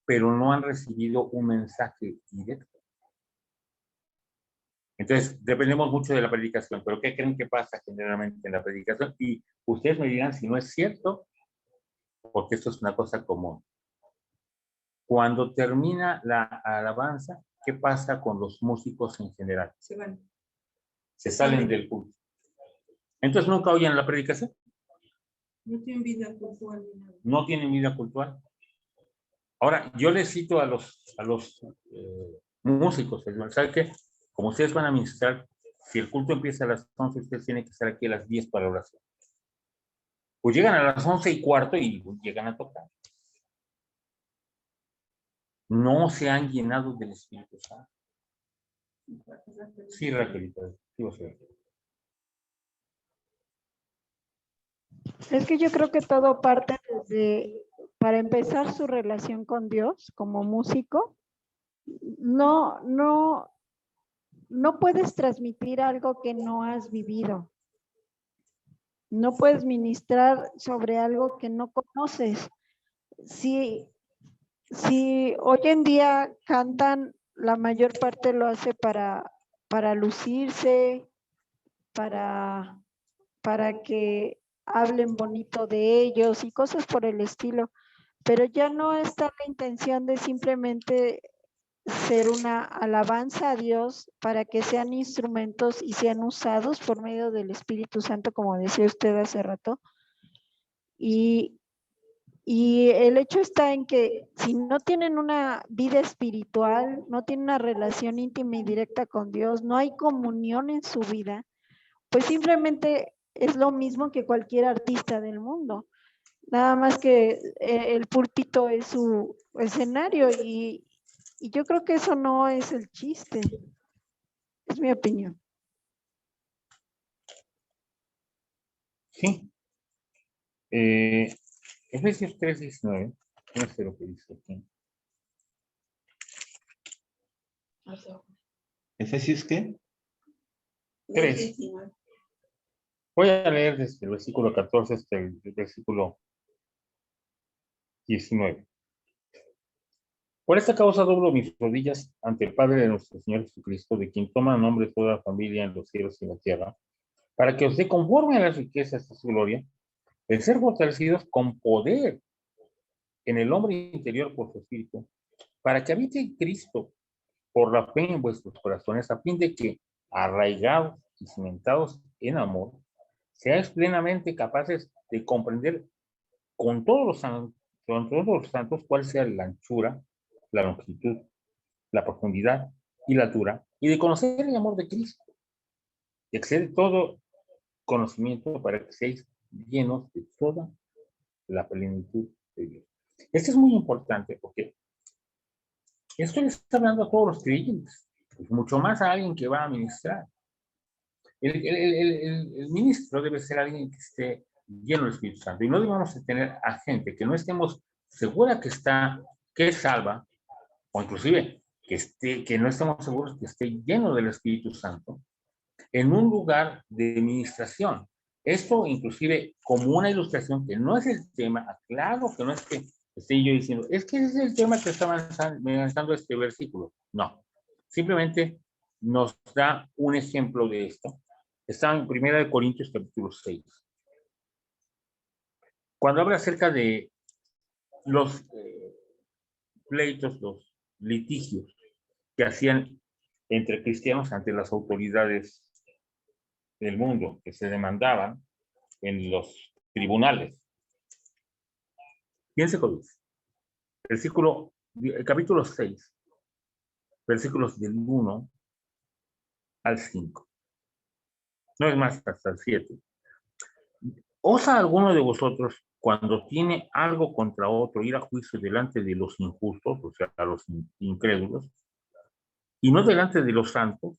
pero no han recibido un mensaje directo. Entonces, dependemos mucho de la predicación, pero ¿qué creen que pasa generalmente en la predicación? Y ustedes me dirán si no es cierto, porque esto es una cosa común. Cuando termina la alabanza, ¿qué pasa con los músicos en general? Se van. Se salen del culto. Entonces, ¿nunca oyen la predicación? No tienen vida cultural ni nada. No tienen vida cultural. Ahora, yo les cito a los músicos, ¿sabe qué? Como ustedes van a ministrar, si el culto empieza a las 11, ustedes tienen que estar aquí a las 10 para la oración. Pues llegan a las 11:15 y llegan a tocar. No se han llenado del Espíritu Santo. Sí, Raquelita, sí, o sea. Es que yo creo que todo parte desde, para empezar su relación con Dios como músico, no puedes transmitir algo que no has vivido. No puedes ministrar sobre algo que no conoces. Si hoy en día cantan, la mayor parte lo hace para lucirse, para que hablen bonito de ellos y cosas por el estilo, pero ya no está la intención de simplemente ser una alabanza a Dios para que sean instrumentos y sean usados por medio del Espíritu Santo, como decía usted hace rato. Y el hecho está en que si no tienen una vida espiritual, no tienen una relación íntima y directa con Dios, no hay comunión en su vida, pues simplemente es lo mismo que cualquier artista del mundo. Nada más que el púlpito es su escenario y yo creo que eso no es el chiste. Es mi opinión. Sí. Efesios 3:19. No sé lo que dice aquí. ¿Efesios qué? 3. Voy a leer desde el versículo 14 hasta el versículo 19. Por esta causa doblo mis rodillas ante el Padre de nuestro Señor Jesucristo, de quien toma nombre toda la familia en los cielos y en la tierra, para que os dé conforme a las riquezas de su gloria, el ser fortalecidos con poder en el hombre interior por su espíritu, para que habite Cristo por la fe en vuestros corazones, a fin de que, arraigados y cimentados en amor, seáis plenamente capaces de comprender con todos los santos cuál sea la anchura, la longitud, la profundidad y la altura, y de conocer el amor de Cristo, y excede todo conocimiento para que seáis llenos de toda la plenitud de Dios. Esto es muy importante porque esto le está hablando a todos los creyentes, pues mucho más a alguien que va a ministrar. El ministro debe ser alguien que esté lleno del Espíritu Santo, y no debemos tener a gente que no estemos segura que es salva, o inclusive que no estemos seguros que esté lleno del Espíritu Santo en un lugar de administración. Esto inclusive como una ilustración que no es el tema, claro que no es que esté yo diciendo, es que ese es el tema que está avanzando este versículo. No, simplemente nos da un ejemplo de esto. Está en 1 Corintios capítulo 6. Cuando habla acerca de los pleitos, los litigios que hacían entre cristianos ante las autoridades del mundo, que se demandaban en los tribunales. Piense con eso. Capítulo 6, versículos del 1 al 5. No es más, hasta el 7. ¿Osa alguno de vosotros, cuando tiene algo contra otro, ir a juicio delante de los injustos, o sea, a los incrédulos, y no delante de los santos?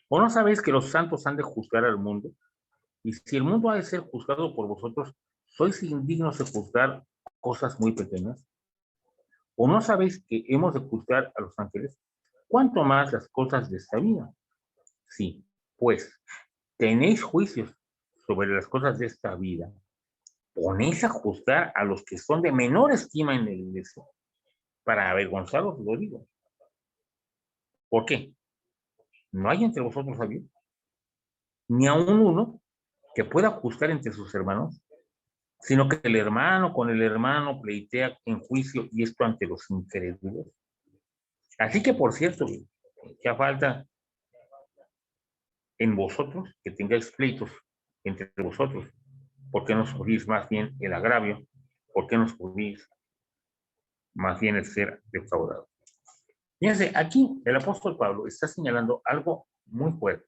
¿O no sabéis que los santos han de juzgar al mundo? Y si el mundo ha de ser juzgado por vosotros, ¿sois indignos de juzgar cosas muy pequeñas? ¿O no sabéis que hemos de juzgar a los ángeles? ¿Cuánto más las cosas de esta vida? Sí, pues, tenéis juicios sobre las cosas de esta vida. ¿Ponéis a juzgar a los que son de menor estima en la iglesia? Para avergonzaros, lo digo. ¿Por qué? ¿No hay entre vosotros sabios? Ni aun uno que pueda juzgar entre sus hermanos, sino que el hermano con el hermano pleitea en juicio, y esto ante los incrédulos. Así que, por cierto, ya falta en vosotros que tengáis pleitos entre vosotros. ¿Por qué no escogís más bien el agravio? ¿Por qué no escogís más bien el ser defraudado? Fíjense, aquí el apóstol Pablo está señalando algo muy fuerte.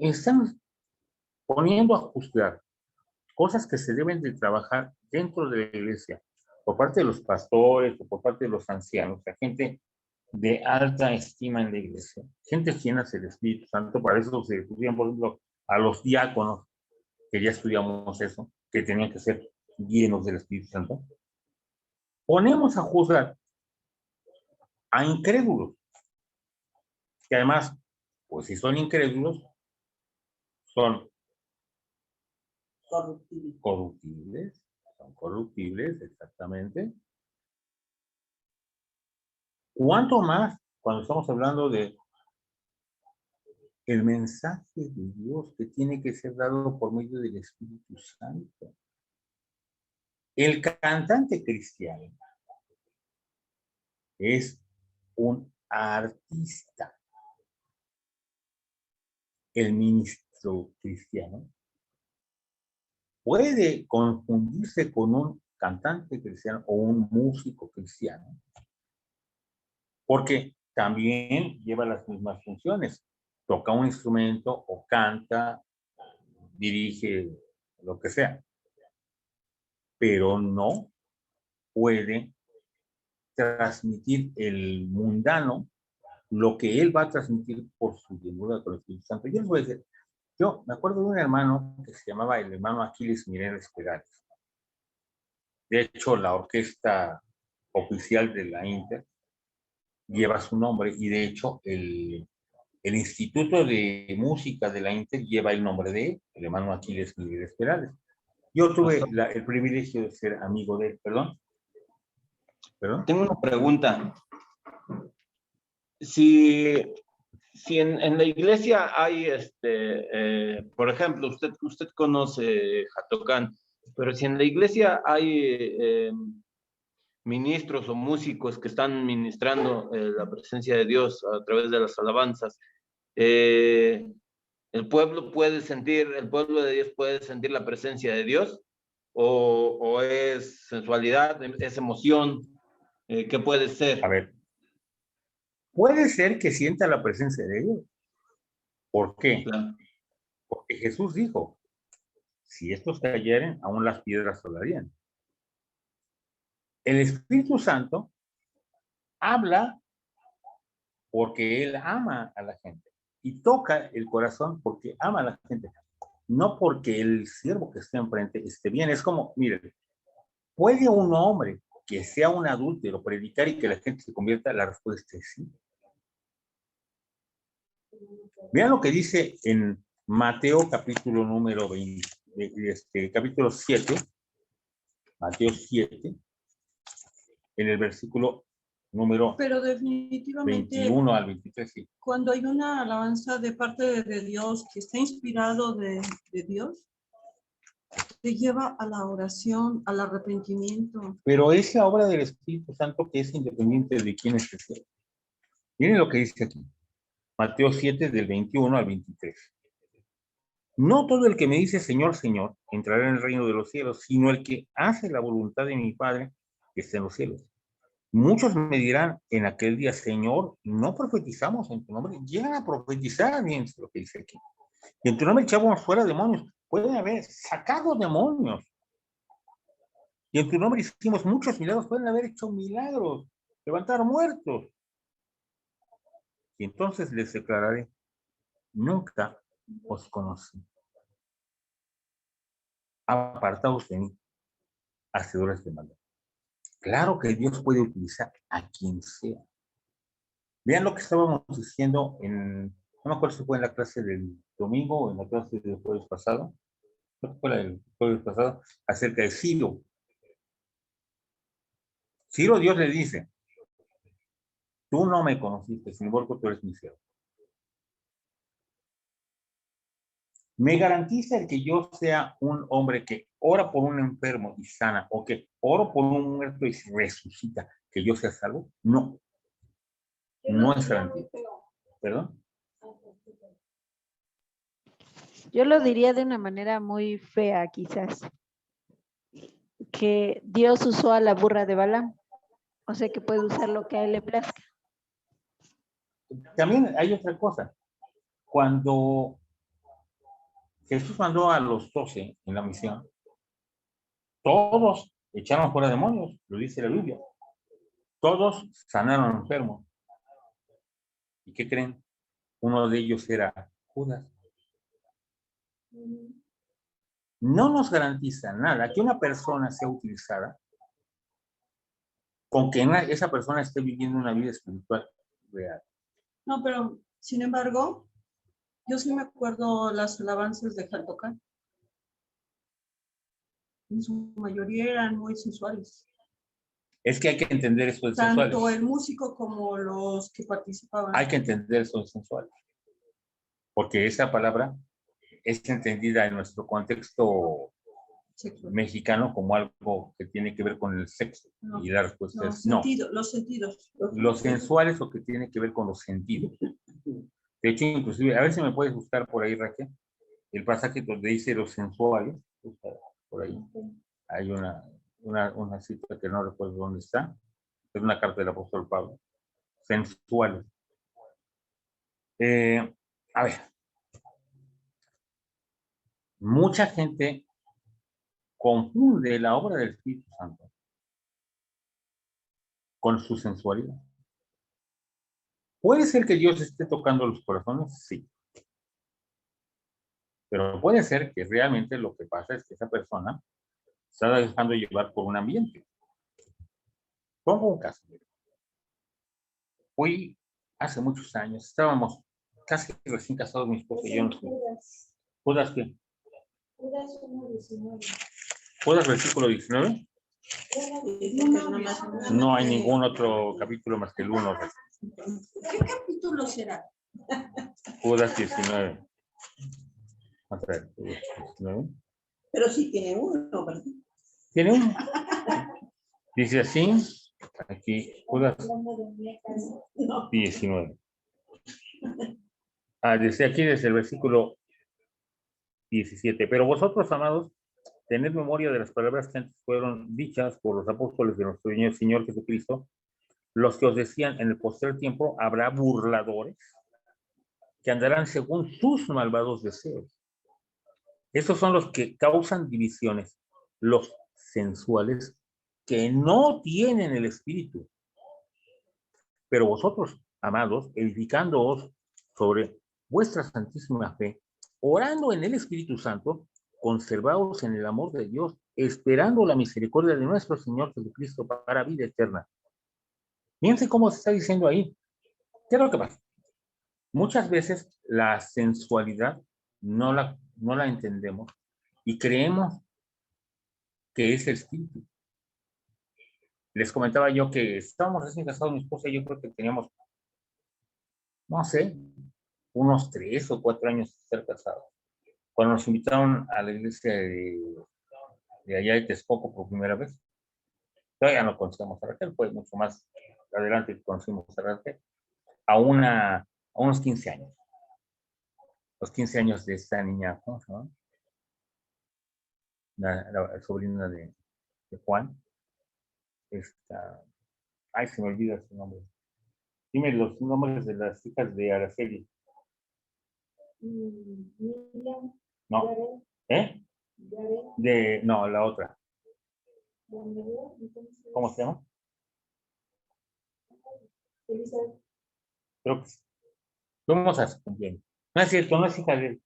Están poniendo a juzgar cosas que se deben de trabajar dentro de la iglesia, por parte de los pastores o por parte de los ancianos, la gente de alta estima en la iglesia, gente llena del Espíritu Santo. Para eso se estudian, por ejemplo, a los diáconos, que ya estudiamos eso, que tenían que ser llenos del Espíritu Santo. Ponemos a juzgar a incrédulos, que además, pues si son incrédulos, son corruptibles, son corruptibles, exactamente. ¿Cuánto más cuando estamos hablando de el mensaje de Dios que tiene que ser dado por medio del Espíritu Santo? El cantante cristiano es un artista. El ministro cristiano puede confundirse con un cantante cristiano o un músico cristiano, porque también lleva las mismas funciones. Toca un instrumento o canta, dirige, lo que sea, pero no puede transmitir el mundano lo que él va a transmitir por su llenura con el Espíritu Santo. Yo les voy a decir, yo me acuerdo de un hermano que se llamaba el hermano Aquiles Mireles Perales. De hecho, la orquesta oficial de la Inter lleva su nombre, y de hecho el Instituto de Música de la Inter lleva el nombre de él, el hermano Aquiles Mireles Perales. Yo tuve el privilegio de ser amigo de él. ¿Perdón? Tengo una pregunta. Si en la iglesia hay, por ejemplo, usted conoce Jatocán, pero si en la iglesia hay ministros o músicos que están ministrando la presencia de Dios a través de las alabanzas, el pueblo de Dios puede sentir la presencia de Dios, o es sensualidad, es emoción, ¿qué puede ser? A ver, puede ser que sienta la presencia de Dios. ¿Por qué? Claro. Porque Jesús dijo, si estos cayeren, aún las piedras solarían. El Espíritu Santo habla porque Él ama a la gente y toca el corazón porque ama a la gente, no porque el siervo que esté enfrente esté bien. Es como, miren, ¿puede un hombre que sea un adúltero predicar y que la gente se convierta? La respuesta es sí. Vean lo que dice en Mateo capítulo número 20, capítulo 7, Mateo 7, en el versículo número Pero definitivamente 21 al 23. Sí. Cuando hay una alabanza de parte de Dios que está inspirado de Dios, te lleva a la oración, al arrepentimiento. Pero es la obra del Espíritu Santo que es independiente de quién es el cielo. Miren lo que dice aquí. Mateo 7, del 21 al 23. No todo el que me dice Señor, Señor, entrará en el reino de los cielos, sino el que hace la voluntad de mi Padre que está en los cielos. Muchos me dirán en aquel día, Señor, no profetizamos en tu nombre. Llegan a profetizar, bien lo que dice aquí. Y en tu nombre echamos fuera demonios. Pueden haber sacado demonios. Y en tu nombre hicimos muchos milagros. Pueden haber hecho milagros, levantar muertos. Y entonces les declararé, nunca os conocí. Apartaos de mí, hacedores de maldad. Claro que Dios puede utilizar a quien sea. Vean lo que estábamos diciendo no me acuerdo si fue en la clase del domingo o en la clase del jueves pasado, creo que fue la del jueves pasado, acerca de Ciro. Ciro, Dios le dice, tú no me conociste, sin embargo tú eres mi siervo. ¿Me garantiza el que yo sea un hombre que ora por un enfermo y sana, o que oro por un muerto y resucita, que yo sea salvo? No. No es garantía. ¿Perdón? Yo lo diría de una manera muy fea, quizás, que Dios usó a la burra de Balaam, o sea que puede usar lo que a él le plazca. También hay otra cosa. Cuando Jesús mandó a los 12 en la misión, todos echaron fuera demonios, lo dice la Biblia. Todos sanaron enfermos. ¿Y qué creen? Uno de ellos era Judas. No nos garantiza nada que una persona sea utilizada con que esa persona esté viviendo una vida espiritual real. No, pero sin embargo, yo sí me acuerdo las alabanzas de Jaltocán. En su mayoría eran muy sensuales. Es que hay que entender eso de Tanto sensuales. el músico como los que participaban. Hay que entender eso de sensuales. Porque esa palabra es entendida en nuestro contexto Sexual. mexicano como algo que tiene que ver con el sexo. No, y la respuesta no, es no. los sentidos. Lo sensual es lo que tiene que ver con los sentidos. De hecho, inclusive, a ver si me puedes buscar por ahí, Raquel, el pasaje donde dice los sensuales. Por ahí hay una cita que no recuerdo dónde está. Es una carta del apóstol Pablo. Sensuales. A ver. Mucha gente confunde la obra del Espíritu Santo con su sensualidad. ¿Puede ser que Dios esté tocando los corazones? Sí. Pero puede ser que realmente lo que pasa es que esa persona se está dejando llevar por un ambiente. Pongo un caso. Fui hace muchos años, estábamos casi recién casados mi esposa y yo. ¿Judas qué? ¿Judas versículo 19? No hay ningún otro capítulo más que el 1. ¿Qué capítulo será? Judas 19. Vamos a ver, Judas 19. Pero sí tiene uno, ¿verdad? Tiene uno. Dice así, aquí, Judas 19. Dice aquí desde el versículo 17. Pero vosotros, amados, tened memoria de las palabras que antes fueron dichas por los apóstoles de nuestro Señor Jesucristo, los que os decían: en el postrer tiempo habrá burladores que andarán según sus malvados deseos. Estos son los que causan divisiones, los sensuales, que no tienen el Espíritu. Pero vosotros, amados, edificándoos sobre vuestra santísima fe, orando en el Espíritu Santo, conservaos en el amor de Dios, esperando la misericordia de nuestro Señor Jesucristo para vida eterna. Fíjense cómo se está diciendo ahí. ¿Qué es lo que pasa? Muchas veces la sensualidad no la entendemos y creemos que es el Espíritu. Les comentaba yo que estábamos recién casados, mi esposa y yo creo que teníamos, no sé, unos 3 o 4 años de ser casados. Cuando nos invitaron a la iglesia de allá de Texcoco por primera vez, todavía no conocíamos a Raquel, fue mucho más adelante que conocimos a Raquel, a unos 15 años. Los 15 años de esta niña, ¿cómo se llama? La sobrina de Juan. Ay, se me olvida su nombre. Dime los nombres de las hijas de Araceli. No. ¿Eh? No, la otra. ¿Cómo se llama? Creo que sí. Fuimos a su cumpleaños. No es cierto, no es hija de él.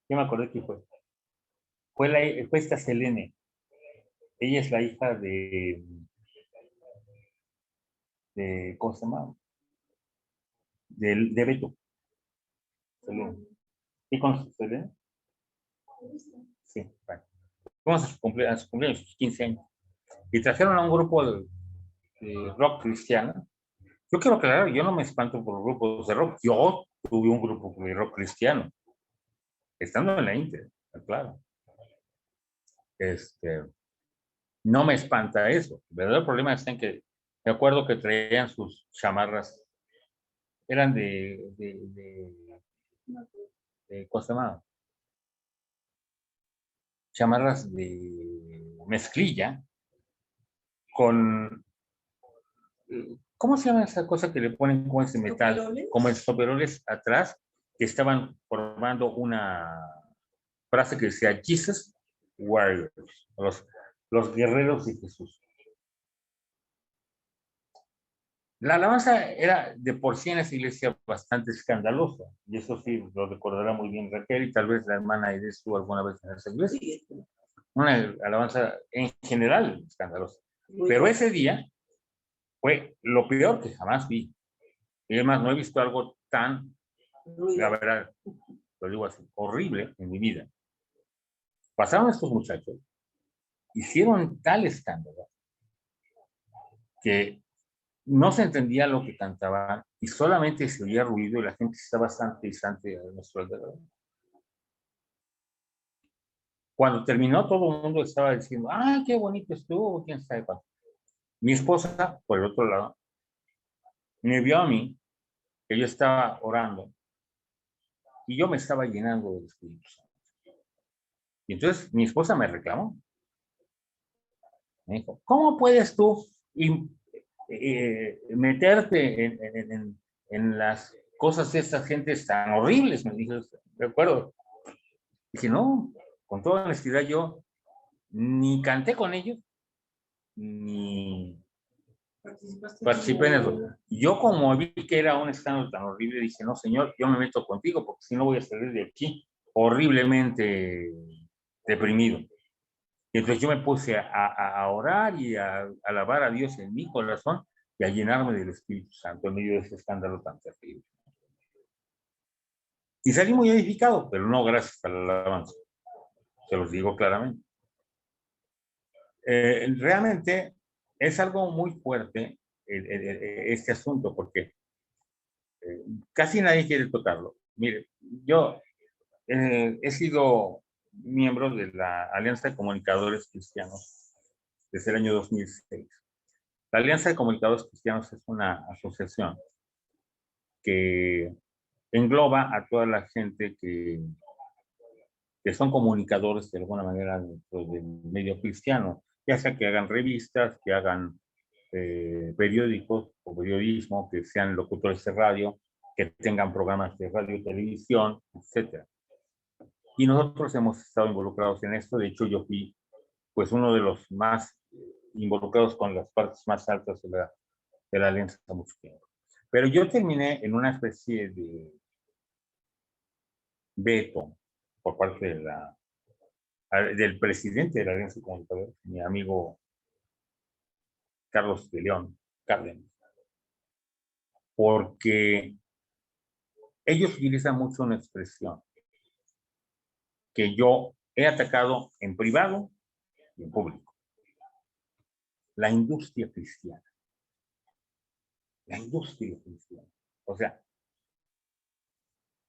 Yo me acordé que fue. Fue esta Selene. Ella es la hija ¿cómo se llama? De Beto. Selene. ¿Sí conoces a Selene? Sí, bueno. Fuimos a su cumpleaños, sus 15 años. Y trajeron a un grupo de rock cristiano. Yo quiero aclarar, yo no me espanto por grupos de rock. Yo tuve un grupo de rock cristiano, estando en la Inter, claro. No me espanta eso. El verdadero problema está en que me acuerdo que traían sus chamarras, eran ¿cómo se llama? chamarras de mezclilla con, ¿cómo se llama esa cosa que le ponen como ese metal? ¿Estoperoles? Como estoperoles atrás, que estaban formando una frase que decía Jesus Warriors, los guerreros de Jesús. La alabanza era de por sí en esa iglesia bastante escandalosa, y eso sí lo recordará muy bien Raquel, y tal vez la hermana Aide estuvo alguna vez en esa iglesia. Sí, Una alabanza en general escandalosa. muy Pero bien. ese día fue lo peor que jamás vi. Y además no he visto algo tan, Ruido. la verdad, lo digo así, horrible en mi vida. Pasaron estos muchachos, hicieron tal escándalo que no se entendía lo que cantaban y solamente se oía ruido y la gente estaba sante y sante a nuestro alrededor. Cuando terminó, todo el mundo estaba diciendo, ¡ah, qué bonito estuvo! ¿Quién sabe cuánto? Mi esposa, por el otro lado, me vio a mí, que yo estaba orando, y yo me estaba llenando del Espíritu Santo. Y entonces mi esposa me reclamó. Me dijo, ¿cómo puedes tú meterte en las cosas de estas gentes tan horribles? Me dijo, de acuerdo. Dije, no, con toda honestidad yo ni canté con ellos, ni participé en eso. Yo como vi que era un escándalo tan horrible, dije, no, señor, yo me meto contigo porque si no voy a salir de aquí horriblemente deprimido. Y entonces yo me puse a orar y a alabar a Dios en mi corazón y a llenarme del Espíritu Santo en medio de ese escándalo tan terrible. Y salí muy edificado, pero no gracias a la alabanza. Se los digo claramente. Realmente es algo muy fuerte este asunto porque casi nadie quiere tocarlo. Mire, yo he sido miembro de la Alianza de Comunicadores Cristianos desde el año 2006. La Alianza de Comunicadores Cristianos es una asociación que engloba a toda la gente que son comunicadores de alguna manera dentro del medio cristiano, ya sea que hagan revistas, que hagan periódicos o periodismo, que sean locutores de radio, que tengan programas de radio y televisión, etc. Y nosotros hemos estado involucrados en esto. De hecho, yo fui pues uno de los más involucrados con las partes más altas de la alianza mucho tiempo. Pero yo terminé en una especie de veto por parte del presidente de la Alianza Comunicadora, mi amigo Carlos de León Cárdenas, porque ellos utilizan mucho una expresión que yo he atacado en privado y en público. La industria cristiana. La industria cristiana. O sea,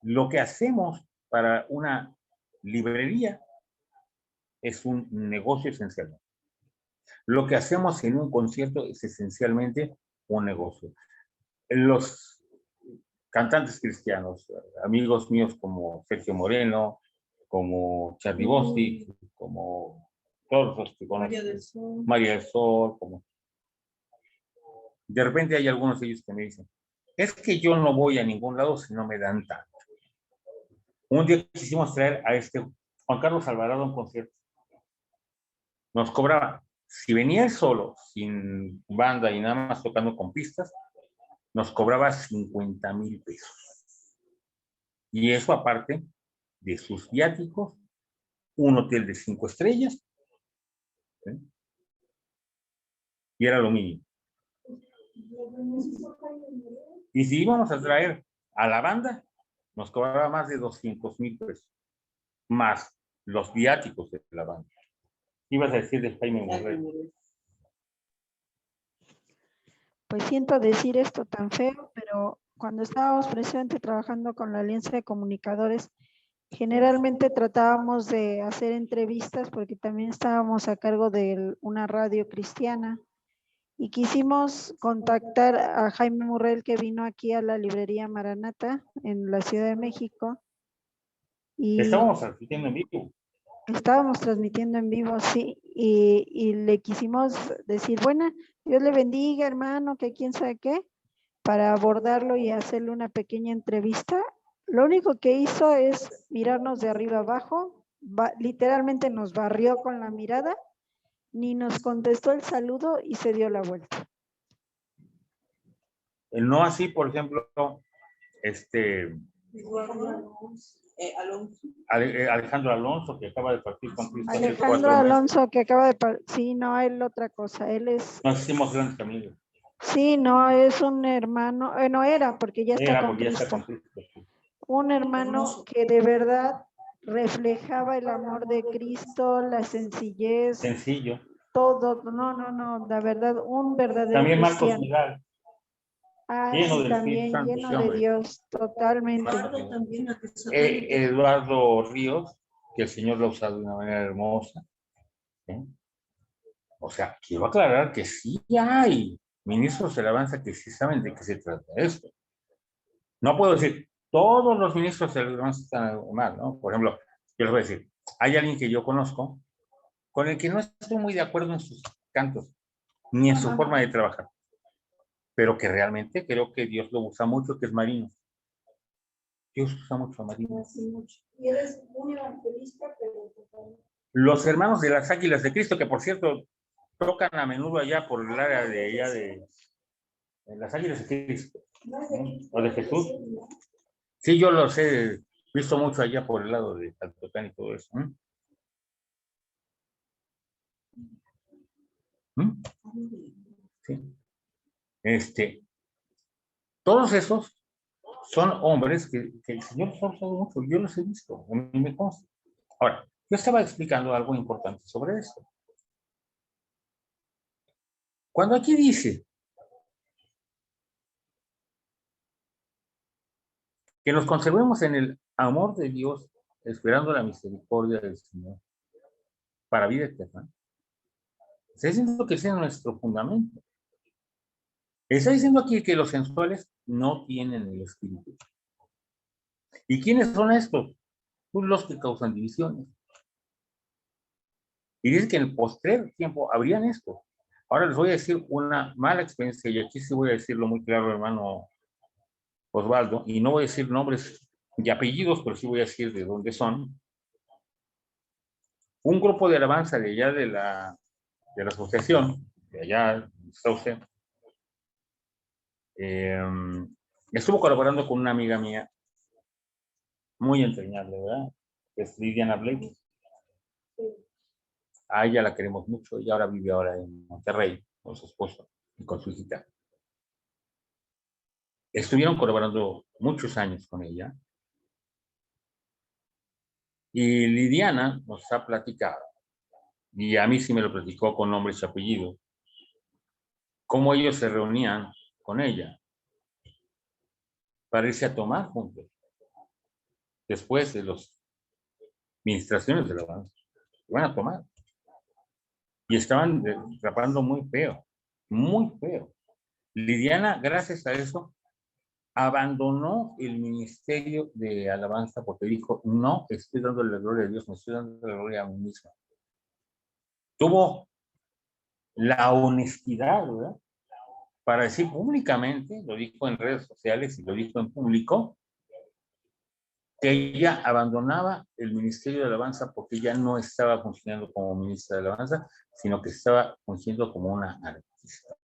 lo que hacemos para una librería es un negocio esencialmente. Lo que hacemos en un concierto es esencialmente un negocio. Los cantantes cristianos, amigos míos como Sergio Moreno, como Charlie Bostic, como todos los que conocen, María del Sol, como... De repente hay algunos de ellos que me dicen, es que yo no voy a ningún lado si no me dan tanto. Un día quisimos traer a Juan Carlos Alvarado a un concierto. Nos cobraba, si venía él solo, sin banda y nada más tocando con pistas, nos cobraba 50,000 pesos. Y eso aparte de sus viáticos, un hotel de 5 estrellas, ¿sí? Y era lo mínimo. Y si íbamos a traer a la banda, nos cobraba más de 200,000 pesos, más los viáticos de la banda. Ibas a decir de Jaime Morel. Pues siento decir esto tan feo, pero cuando estábamos presentes trabajando con la Alianza de Comunicadores, generalmente tratábamos de hacer entrevistas porque también estábamos a cargo de una radio cristiana y quisimos contactar a Jaime Morel, que vino aquí a la librería Maranata en la Ciudad de México. Y Estábamos transmitiendo en vivo. Estábamos transmitiendo en vivo, sí, y le quisimos decir, bueno, Dios le bendiga, hermano, que quién sabe qué, para abordarlo y hacerle una pequeña entrevista. Lo único que hizo es mirarnos de arriba abajo, literalmente nos barrió con la mirada, ni nos contestó el saludo y se dio la vuelta. El no así, por ejemplo, Alonso. Alejandro Alonso, que acaba de partir con Cristo hace Alejandro 4 meses. Alonso, que acaba de... Sí, no, él otra cosa, él es... Nos hicimos grandes amigos. Sí, no, es un hermano, no era, porque ya está Era con porque ya está Cristo. con Cristo. Un hermano que de verdad reflejaba el amor de Cristo, la sencillez, Sencillo. todo. No, la verdad, un verdadero También Marcos cristiano. Vidal, Ah, lleno sí, del Espíritu también Santo, lleno sí, de hombre. Dios, totalmente. Eduardo también, Eduardo Ríos, que el Señor lo ha usado de una manera hermosa. ¿Sí? O sea, quiero aclarar que sí hay ministros de alabanza que sí saben de qué se trata esto. No puedo decir, todos los ministros de alabanza están mal, ¿no? Por ejemplo, yo les voy a decir, hay alguien que yo conozco con el que no estoy muy de acuerdo en sus cantos, ni en su forma de trabajar, pero que realmente creo que Dios lo usa mucho, que es Marino. Dios usa mucho a Marino. Y eres un evangelista, pero... Los hermanos de las Águilas de Cristo, que por cierto tocan a menudo allá por el área de allá de las Águilas de Cristo, ¿no? O de Jesús. Sí, yo los he visto mucho allá por el lado de Taltocán y todo eso. Sí. Todos esos son hombres que el Señor los ha usado mucho. Yo los he visto, a mí me consta. Ahora, yo estaba explicando algo importante sobre esto. Cuando aquí dice que nos conservemos en el amor de Dios, esperando la misericordia del Señor para vida eterna, está diciendo que ese es nuestro fundamento. Está diciendo aquí que los sensuales no tienen el espíritu. ¿Y quiénes son estos? Pues los que causan divisiones. Y dice que en el postrer tiempo habrían esto. Ahora les voy a decir una mala experiencia, y aquí sí voy a decirlo muy claro, hermano Osvaldo, y no voy a decir nombres y apellidos, pero sí voy a decir de dónde son. Un grupo de alabanza de allá de la asociación, de allá está usted, estuvo colaborando con una amiga mía, muy entrañable, ¿verdad? Es Lidiana Blake. A ella la queremos mucho y ahora vive ahora en Monterrey con su esposo y con su hijita. Estuvieron colaborando muchos años con ella. Y Lidiana nos ha platicado, y a mí sí me lo platicó con nombres y apellidos, cómo ellos se reunían con ella para irse a tomar juntos. Después de las ministraciones de la alabanza, iban a tomar. Y estaban rapando muy feo, muy feo. Lidiana, gracias a eso, abandonó el ministerio de alabanza porque dijo, no estoy dando la gloria a Dios, me estoy dando la gloria a mí misma. Tuvo la honestidad, ¿verdad? Para decir públicamente, lo dijo en redes sociales y lo dijo en público, que ella abandonaba el ministerio de alabanza porque ya no estaba funcionando como ministra de alabanza, sino que estaba funcionando como una artista.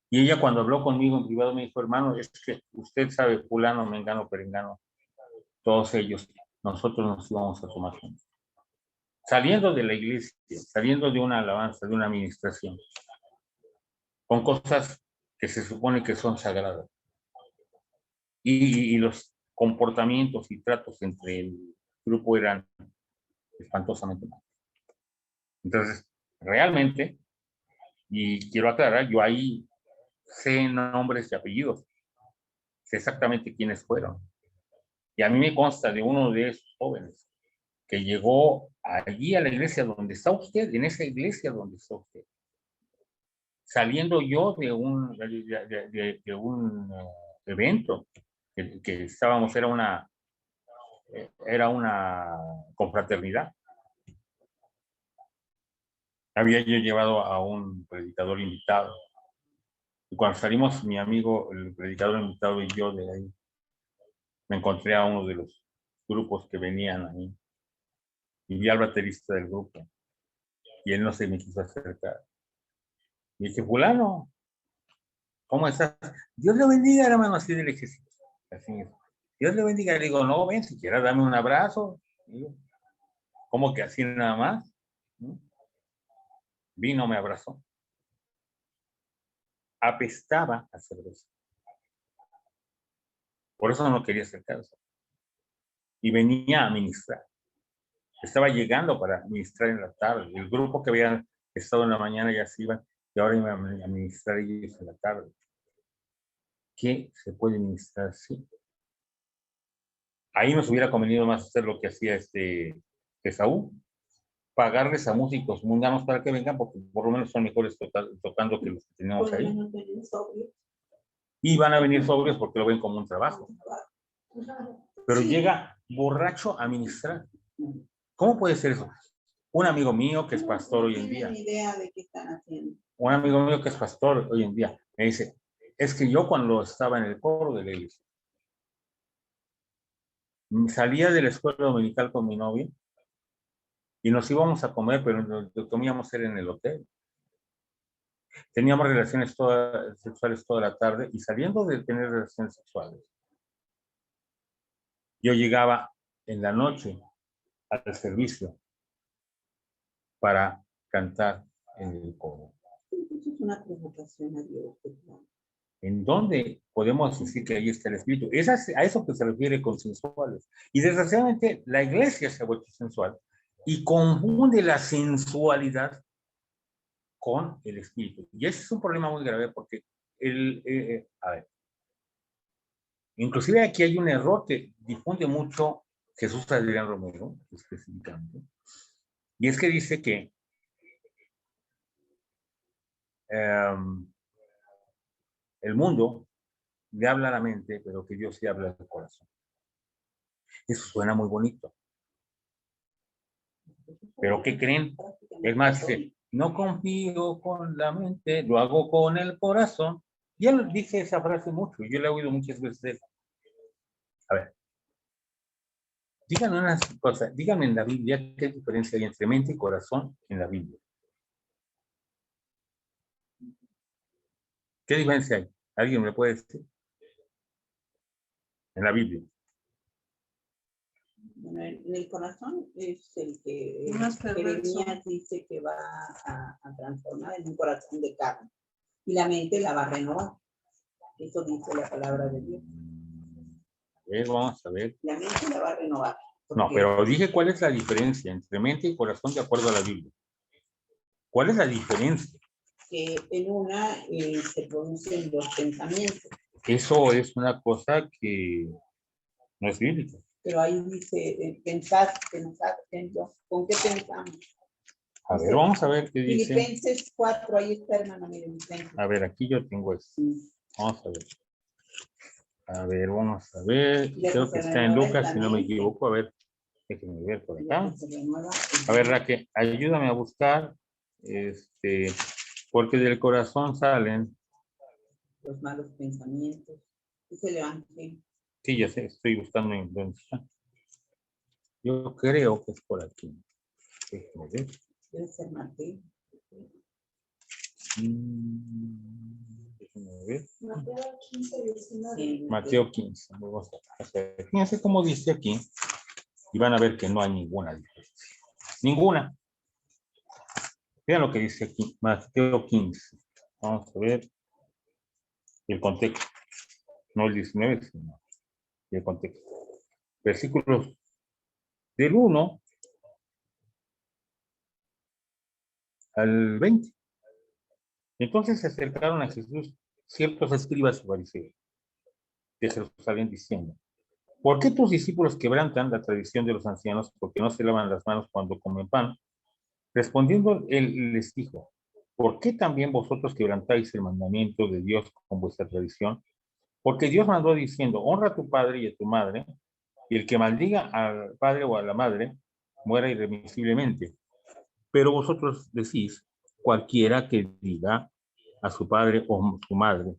Y ella cuando habló conmigo en privado me dijo, hermano, es que usted sabe, fulano, mengano, perengano, todos ellos, nosotros nos íbamos a tomar juntos. Saliendo de la iglesia, saliendo de una alabanza, de una administración, con cosas que se supone que son sagradas. Y los comportamientos y tratos entre el grupo eran espantosamente malos. Entonces, realmente, y quiero aclarar, yo ahí sé nombres y apellidos, sé exactamente quiénes fueron. Y a mí me consta de uno de esos jóvenes que llegó allí a la iglesia donde está usted, en esa iglesia donde está usted. Saliendo yo de un evento que estábamos, era una era una confraternidad. Había yo llevado a un predicador invitado. Y cuando salimos, mi amigo, el predicador invitado y yo de ahí, me encontré a uno de los grupos que venían ahí. Y vi al baterista del grupo. Y él no se me quiso acercar. Y dije, fulano, ¿cómo estás? Dios le bendiga, hermano, así del ejército. Así es. Dios le bendiga. Le digo, no, ven, siquiera dame un abrazo. Digo, ¿cómo que así nada más? ¿No? Vino, me abrazó. Apestaba a cerveza. Por eso no quería acercarse. Y venía a ministrar. Estaba llegando para ministrar en la tarde. El grupo que había estado en la mañana ya se iban y ahora iban a ministrar ellos en la tarde. ¿Qué se puede ministrar así? Ahí nos hubiera convenido más hacer lo que hacía Esaú, pagarles a músicos mundanos para que vengan, porque por lo menos son mejores tocando que los que tenemos ahí. Y van a venir sobrios porque lo ven como un trabajo. Pero llega borracho a ministrar. ¿Cómo puede ser eso? Un amigo mío que es pastor hoy en día. No tienen idea de qué están haciendo. Un amigo mío que es pastor hoy en día me dice, es que yo cuando estaba en el coro de la iglesia, salía de la escuela dominical con mi novia y nos íbamos a comer, pero lo que comíamos era en el hotel. Teníamos relaciones sexuales toda la tarde y saliendo de tener relaciones sexuales, yo llegaba en la noche al servicio para cantar en el coro. Eso es una provocación a Dios. ¿En dónde podemos decir que ahí está el espíritu? Es a eso que se refiere con sensuales. Y desgraciadamente la iglesia se ha vuelto sensual y confunde la sensualidad con el espíritu. Y ese es un problema muy grave porque a ver, inclusive aquí hay un error que difunde mucho Jesús Adrián Romero, específicamente, y es que dice que el mundo le habla a la mente, pero que Dios sí habla al corazón. Eso suena muy bonito. Pero ¿qué creen? Es más, dice, no confío con la mente, lo hago con el corazón. Y él dice esa frase mucho, yo la he oído muchas veces. A ver, díganme unas cosas, díganme en la Biblia qué diferencia hay entre mente y corazón en la Biblia. ¿Qué diferencia hay? ¿Alguien me puede decir? En la Biblia. Bueno, en el corazón es el que perverso. Jeremías dice que va a transformar en un corazón de carne. Y la mente la va a renovar. Eso dice la palabra de Dios. A ver, vamos a ver. La mente la va a renovar. No, pero dije cuál es la diferencia entre mente y corazón de acuerdo a la Biblia. ¿Cuál es la diferencia? Que en una se producen los pensamientos. Eso es una cosa que no es bíblica. Pero ahí dice, pensar, ¿con qué pensamos? A ver, vamos a ver qué dice. Filipenses 4, ahí está, hermano, miren. A ver, aquí yo tengo esto. Vamos a ver. A ver, vamos a ver. Creo que está en Lucas, si no me equivoco. A ver, déjenme ver por acá. A ver, Raquel, ayúdame a buscar. Porque del corazón salen. Los malos pensamientos. Es el evangelio. Sí, ya sé, estoy buscando en dónde está. Yo creo que es por aquí. Déjenme ver. Debe ser Mateo. Déjenme ver. Mateo 15, 19. Mateo 15. Vamos a hacer. Fíjense cómo dice aquí. Y van a ver que no hay ninguna diferencia. Ninguna. Vean lo que dice aquí. Mateo 15. Vamos a ver el contexto. No el 19, sino el contexto. Versículos del 1 al 20. Entonces se acercaron a Jesús ciertos escribas y fariseos de Jerusalén diciendo: ¿por qué tus discípulos quebrantan la tradición de los ancianos porque no se lavan las manos cuando comen pan? Respondiendo él les dijo: ¿por qué también vosotros quebrantáis el mandamiento de Dios con vuestra tradición? Porque Dios mandó diciendo: honra a tu padre y a tu madre, y el que maldiga al padre o a la madre muera irremisiblemente. Pero vosotros decís, cualquiera que diga a su padre o su madre,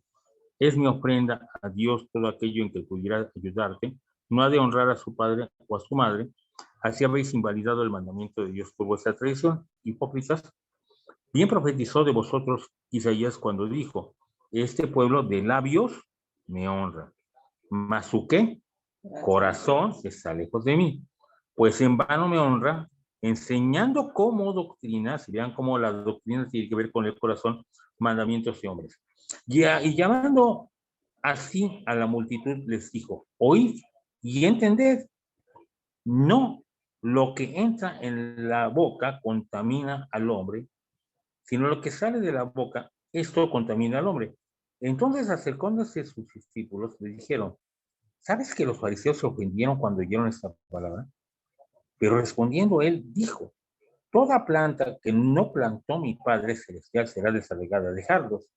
es mi ofrenda a Dios todo aquello en que pudiera ayudarte, no ha de honrar a su padre o a su madre, así habéis invalidado el mandamiento de Dios por vuestra tradición, hipócritas. Bien profetizó de vosotros Isaías cuando dijo, este pueblo de labios me honra, mas su qué, corazón está lejos de mí, pues en vano me honra, enseñando como doctrina, si vean cómo la doctrina tiene que ver con el corazón, mandamientos de hombres. Y llamando así a la multitud les dijo, oíd y entended, no lo que entra en la boca contamina al hombre, sino lo que sale de la boca, esto contamina al hombre. Entonces, acercándose a sus discípulos, le dijeron, ¿sabes que los fariseos se ofendieron cuando oyeron esta palabra? Pero respondiendo él, dijo, toda planta que no plantó mi Padre Celestial será desarraigada de jardos.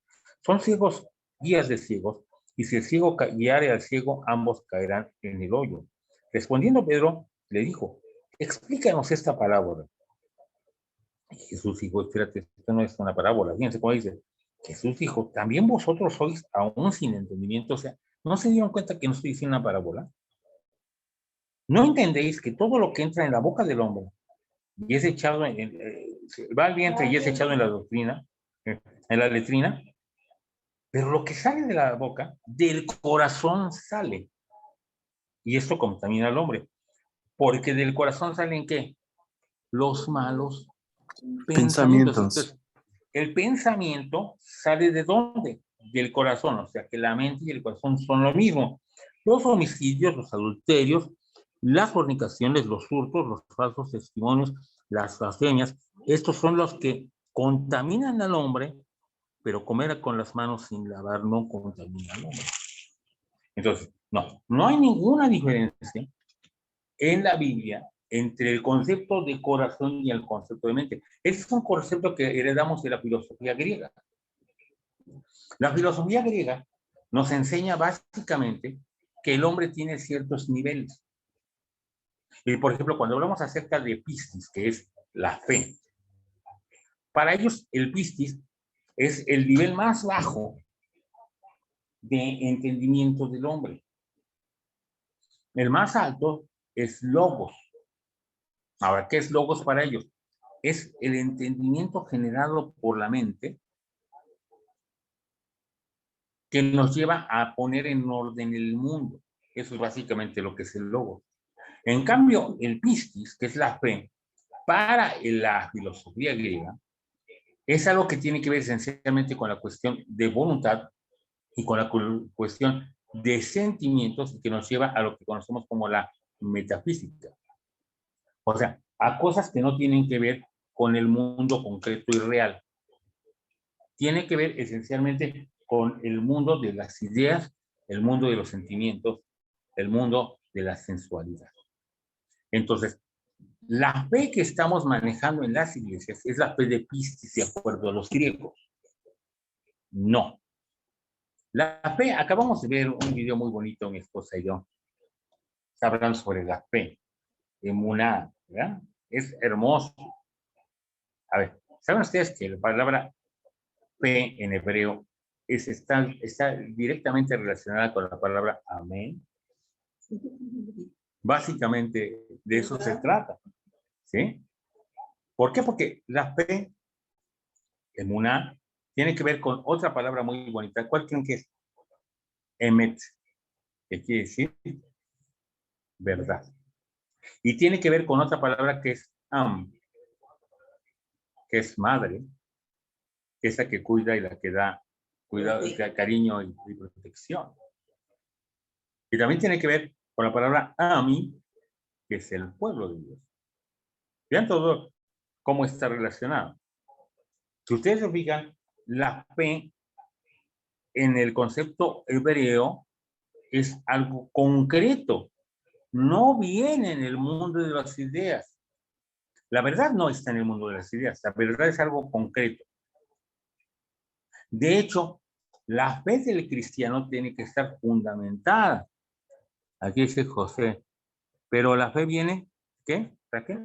Son ciegos, guías de ciegos, y si el ciego guiare al ciego, ambos caerán en el hoyo. Respondiendo Pedro, le dijo, explícanos esta parábola. Y Jesús dijo, espérate, esto no es una parábola. Fíjense cómo dice, Jesús dijo, también vosotros sois aún sin entendimiento. O sea, ¿no se dieron cuenta que no estoy diciendo una parábola? ¿No entendéis que todo lo que entra en la boca del hombre y es echado va al vientre y es echado en la doctrina, en la letrina, pero lo que sale de la boca, del corazón sale. Y esto contamina al hombre. Porque del corazón salen ¿qué? Los malos pensamientos. Entonces, el pensamiento sale ¿de dónde? Del corazón. O sea, que la mente y el corazón son lo mismo. Los homicidios, los adulterios, las fornicaciones, los hurtos, los falsos testimonios, las blasfemias, estos son los que contaminan al hombre, pero comer con las manos sin lavar no contamina al hombre. Entonces, no hay ninguna diferencia en la Biblia entre el concepto de corazón y el concepto de mente. Este es un concepto que heredamos de la filosofía griega. La filosofía griega nos enseña básicamente que el hombre tiene ciertos niveles. Y por ejemplo, cuando hablamos acerca de pistis, que es la fe, para ellos el pistis es el nivel más bajo de entendimiento del hombre. El más alto es logos. Ahora, ¿qué es logos para ellos? Es el entendimiento generado por la mente que nos lleva a poner en orden el mundo. Eso es básicamente lo que es el logos. En cambio, el pistis, que es la fe, para la filosofía griega, es algo que tiene que ver esencialmente con la cuestión de voluntad y con la cuestión de sentimientos que nos lleva a lo que conocemos como la metafísica. O sea, a cosas que no tienen que ver con el mundo concreto y real. Tiene que ver esencialmente con el mundo de las ideas, el mundo de los sentimientos, el mundo de la sensualidad. Entonces, la fe que estamos manejando en las iglesias es la fe de pistis, de acuerdo a los griegos. No. La fe, acabamos de ver un video muy bonito, mi esposa y yo. Está hablando sobre la fe. Emuná, ¿verdad? Es hermoso. A ver, ¿saben ustedes que la palabra fe en hebreo está directamente relacionada con la palabra amén? Básicamente de eso se trata. ¿Sí? ¿Por qué? Porque la fe, emuná, tiene que ver con otra palabra muy bonita. ¿Cuál creen que es? Emet, que quiere decir verdad. Y tiene que ver con otra palabra que es am, que es madre, que es la que cuida y la que da cuidado, cariño y protección. Y también tiene que ver con la palabra ami, que es el pueblo de Dios. Vean todo cómo está relacionado. Si ustedes se fijan, la fe en el concepto hebreo es algo concreto. No viene en el mundo de las ideas. La verdad no está en el mundo de las ideas. La verdad es algo concreto. De hecho, la fe del cristiano tiene que estar fundamentada. Aquí dice José, Pero la fe viene, ¿qué? ¿Para qué?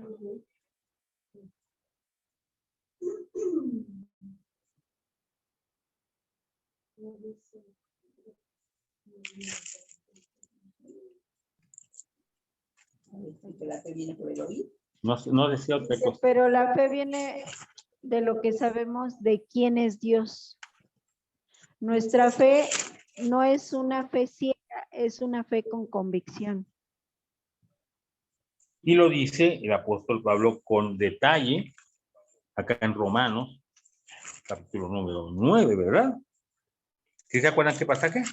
Que la fe viene por el oír. No decía otra Dice, cosa. pero la fe viene de lo que sabemos de quién es Dios. Nuestra fe no es una fe ciega, es una fe con convicción. Y lo dice el apóstol Pablo con detalle, acá en Romanos, capítulo número 9, ¿verdad? ¿Sí se acuerdan qué pasaje?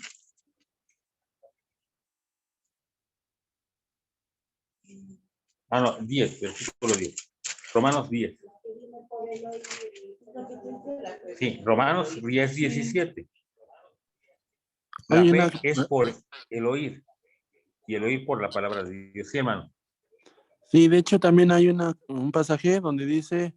Ah, no, 10, versículo 10. Romanos 10. Sí, Romanos 10, 17. La Hay fe una- es por el oír, y el oír por la palabra de Dios. Sí, hermano. Sí, de hecho también hay un pasaje donde dice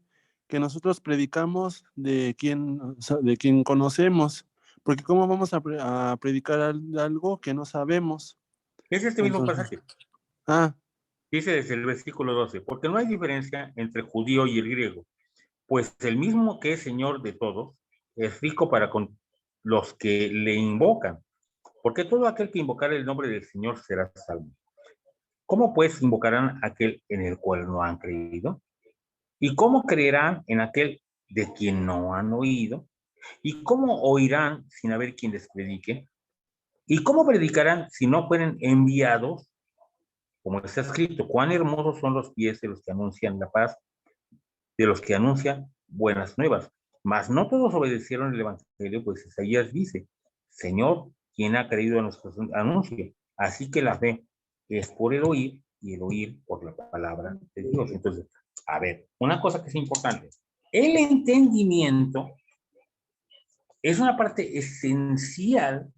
que nosotros predicamos de quien conocemos, porque ¿cómo vamos a predicar algo que no sabemos? Es este mismo Entonces, pasaje. Dice desde el versículo 12, porque no hay diferencia entre el judío y el griego, pues el mismo que es Señor de todos es rico para con los que le invocan, porque todo aquel que invocar el nombre del Señor será salvo. ¿Cómo pues invocarán a aquel en el cual no han creído? ¿Y cómo creerán en aquel de quien no han oído? ¿Y cómo oirán sin haber quien les predique? ¿Y cómo predicarán si no fueren enviados? Como está escrito, cuán hermosos son los pies de los que anuncian la paz, de los que anuncian buenas nuevas. Mas no todos obedecieron el evangelio, pues Isaías dice, Señor, ¿quién ha creído a nuestro anuncio? Así que la fe es por el oír y el oír por la palabra de Dios. Entonces, a ver, una cosa que es importante, el entendimiento es una parte esencial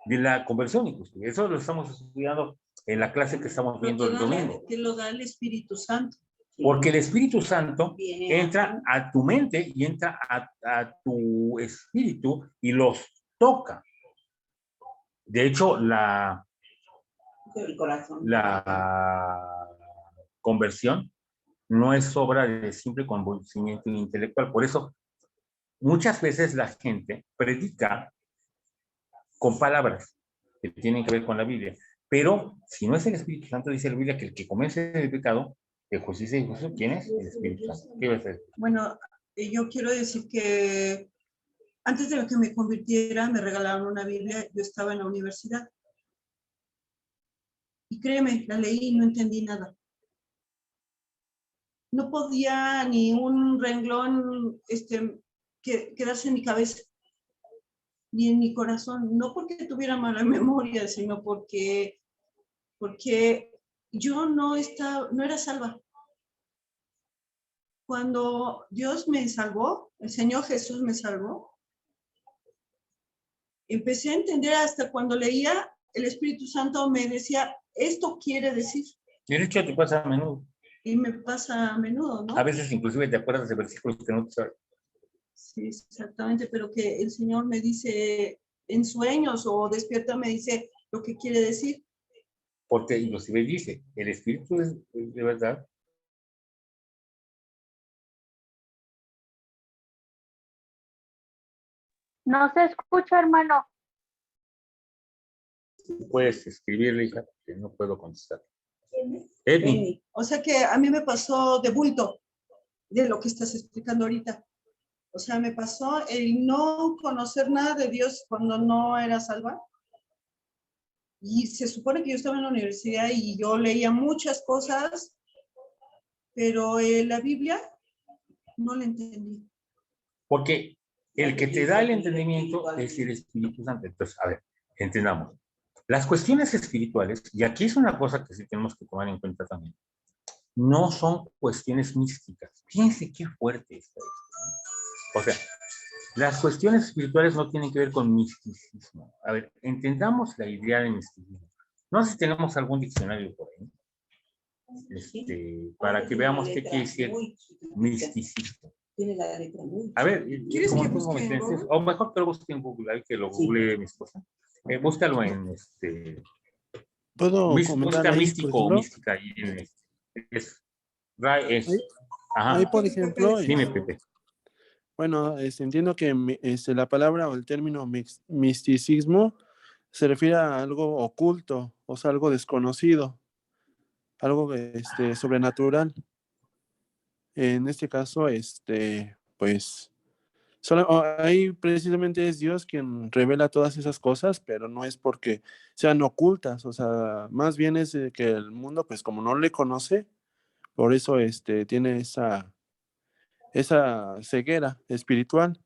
de la conversión, inclusive. Eso lo estamos estudiando en la clase que estamos viendo el domingo. Que lo da el Espíritu Santo. Porque el Espíritu Santo entra a tu mente y entra a tu espíritu y los toca. De hecho, la conversión no es obra de simple convencimiento intelectual. Por eso, muchas veces la gente predica con palabras que tienen que ver con la Biblia. Pero si no es el Espíritu Santo, dice la Biblia que el que convence del pecado, de justicia y juicio, ¿quién es? El Espíritu Santo. ¿Qué va a hacer? Bueno, yo quiero decir que antes de que me convirtiera, me regalaron una Biblia. Yo estaba en la universidad. Y créeme, la leí y no entendí nada. No podía ni un renglón quedarse en mi cabeza, ni en mi corazón. No porque tuviera mala memoria, sino porque yo no era salva. Cuando Dios me salvó, el Señor Jesús me salvó, empecé a entender hasta cuando leía, el Espíritu Santo me decía, esto quiere decir. Y de hecho te pasa a menudo. Y me pasa a menudo, ¿no? A veces inclusive te acuerdas de versículos que no te sabes. Sí, exactamente, pero que el Señor me dice en sueños o despierta, me dice lo que quiere decir. Porque inclusive dice, el Espíritu es de verdad. No se escucha, hermano. Puedes escribirle, hija, que no puedo contestar. Edni. O sea que a mí me pasó de bulto de lo que estás explicando ahorita. O sea, me pasó el no conocer nada de Dios cuando no era salva. Y se supone que yo estaba en la universidad y yo leía muchas cosas, pero la Biblia no la entendí. Porque el que te da el entendimiento es el Espíritu Santo. Entonces, a ver, entendamos. Las cuestiones espirituales, y aquí es una cosa que sí tenemos que tomar en cuenta también, no son cuestiones místicas. Fíjense qué fuerte está esto, ¿no? O sea, las cuestiones espirituales no tienen que ver con misticismo. A ver, entendamos la idea de misticismo. No sé si tenemos algún diccionario por ahí, para que veamos qué quiere decir misticismo. A ver, ¿cómo tú me entiendes? O mejor que lo busque en Google, hay que lo googlee mi esposa. Búscalo en ¿Puedo comentar Busca ahí, por místico o ejemplo? mística ahí en es, Ahí, ajá, ahí, por ejemplo, dime, Pepe. bueno, entiendo que la palabra o el término misticismo se refiere a algo oculto, o sea, algo desconocido, algo sobrenatural. En este caso, pues, ahí precisamente es Dios quien revela todas esas cosas, pero no es porque sean ocultas, o sea, más bien es que el mundo, pues, como no le conoce, por eso tiene esa ceguera espiritual.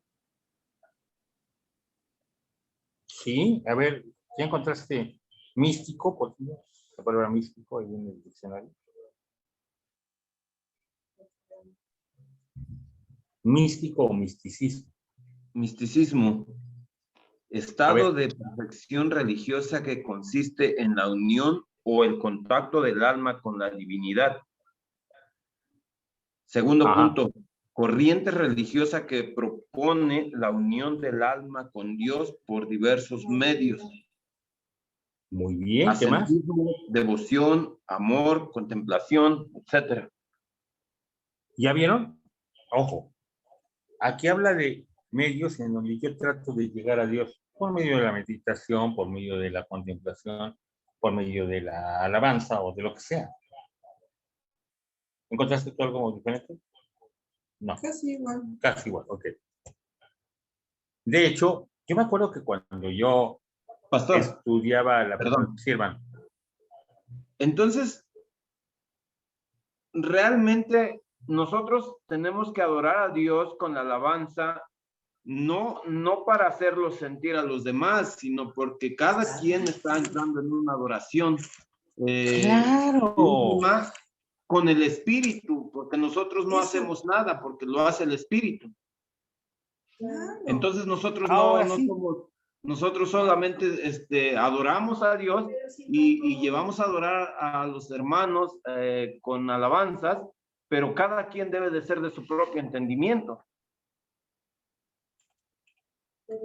Sí, a ver, ¿ya encontraste místico? Por ejemplo, la palabra místico ahí en el diccionario. Místico o misticismo. Misticismo. A Estado ver, de perfección religiosa que consiste en la unión o el contacto del alma con la divinidad. Segundo ajá, punto, corriente religiosa que propone la unión del alma con Dios por diversos medios. muy bien, ¿qué más? Ascetismo, devoción, amor, contemplación, etc. ¿Ya vieron? Ojo, aquí habla de medios en donde yo trato de llegar a Dios por medio de la meditación, por medio de la contemplación, por medio de la alabanza o de lo que sea. ¿Encontraste tú algo diferente? No, Casi igual. casi igual, ok. De hecho, yo me acuerdo que cuando yo Pastor, estudiaba la perdón. sirvan. Entonces, realmente nosotros tenemos que adorar a Dios con la alabanza, no para hacerlo sentir a los demás, sino porque cada quien está entrando en una adoración. ¡Claro! Más con el espíritu, porque nosotros no Eso. hacemos nada, porque lo hace el espíritu. Claro. Entonces nosotros Ahora no sí. somos, nosotros solamente adoramos a Dios y llevamos a adorar a los hermanos con alabanzas, pero cada quien debe de ser de su propio entendimiento. Pero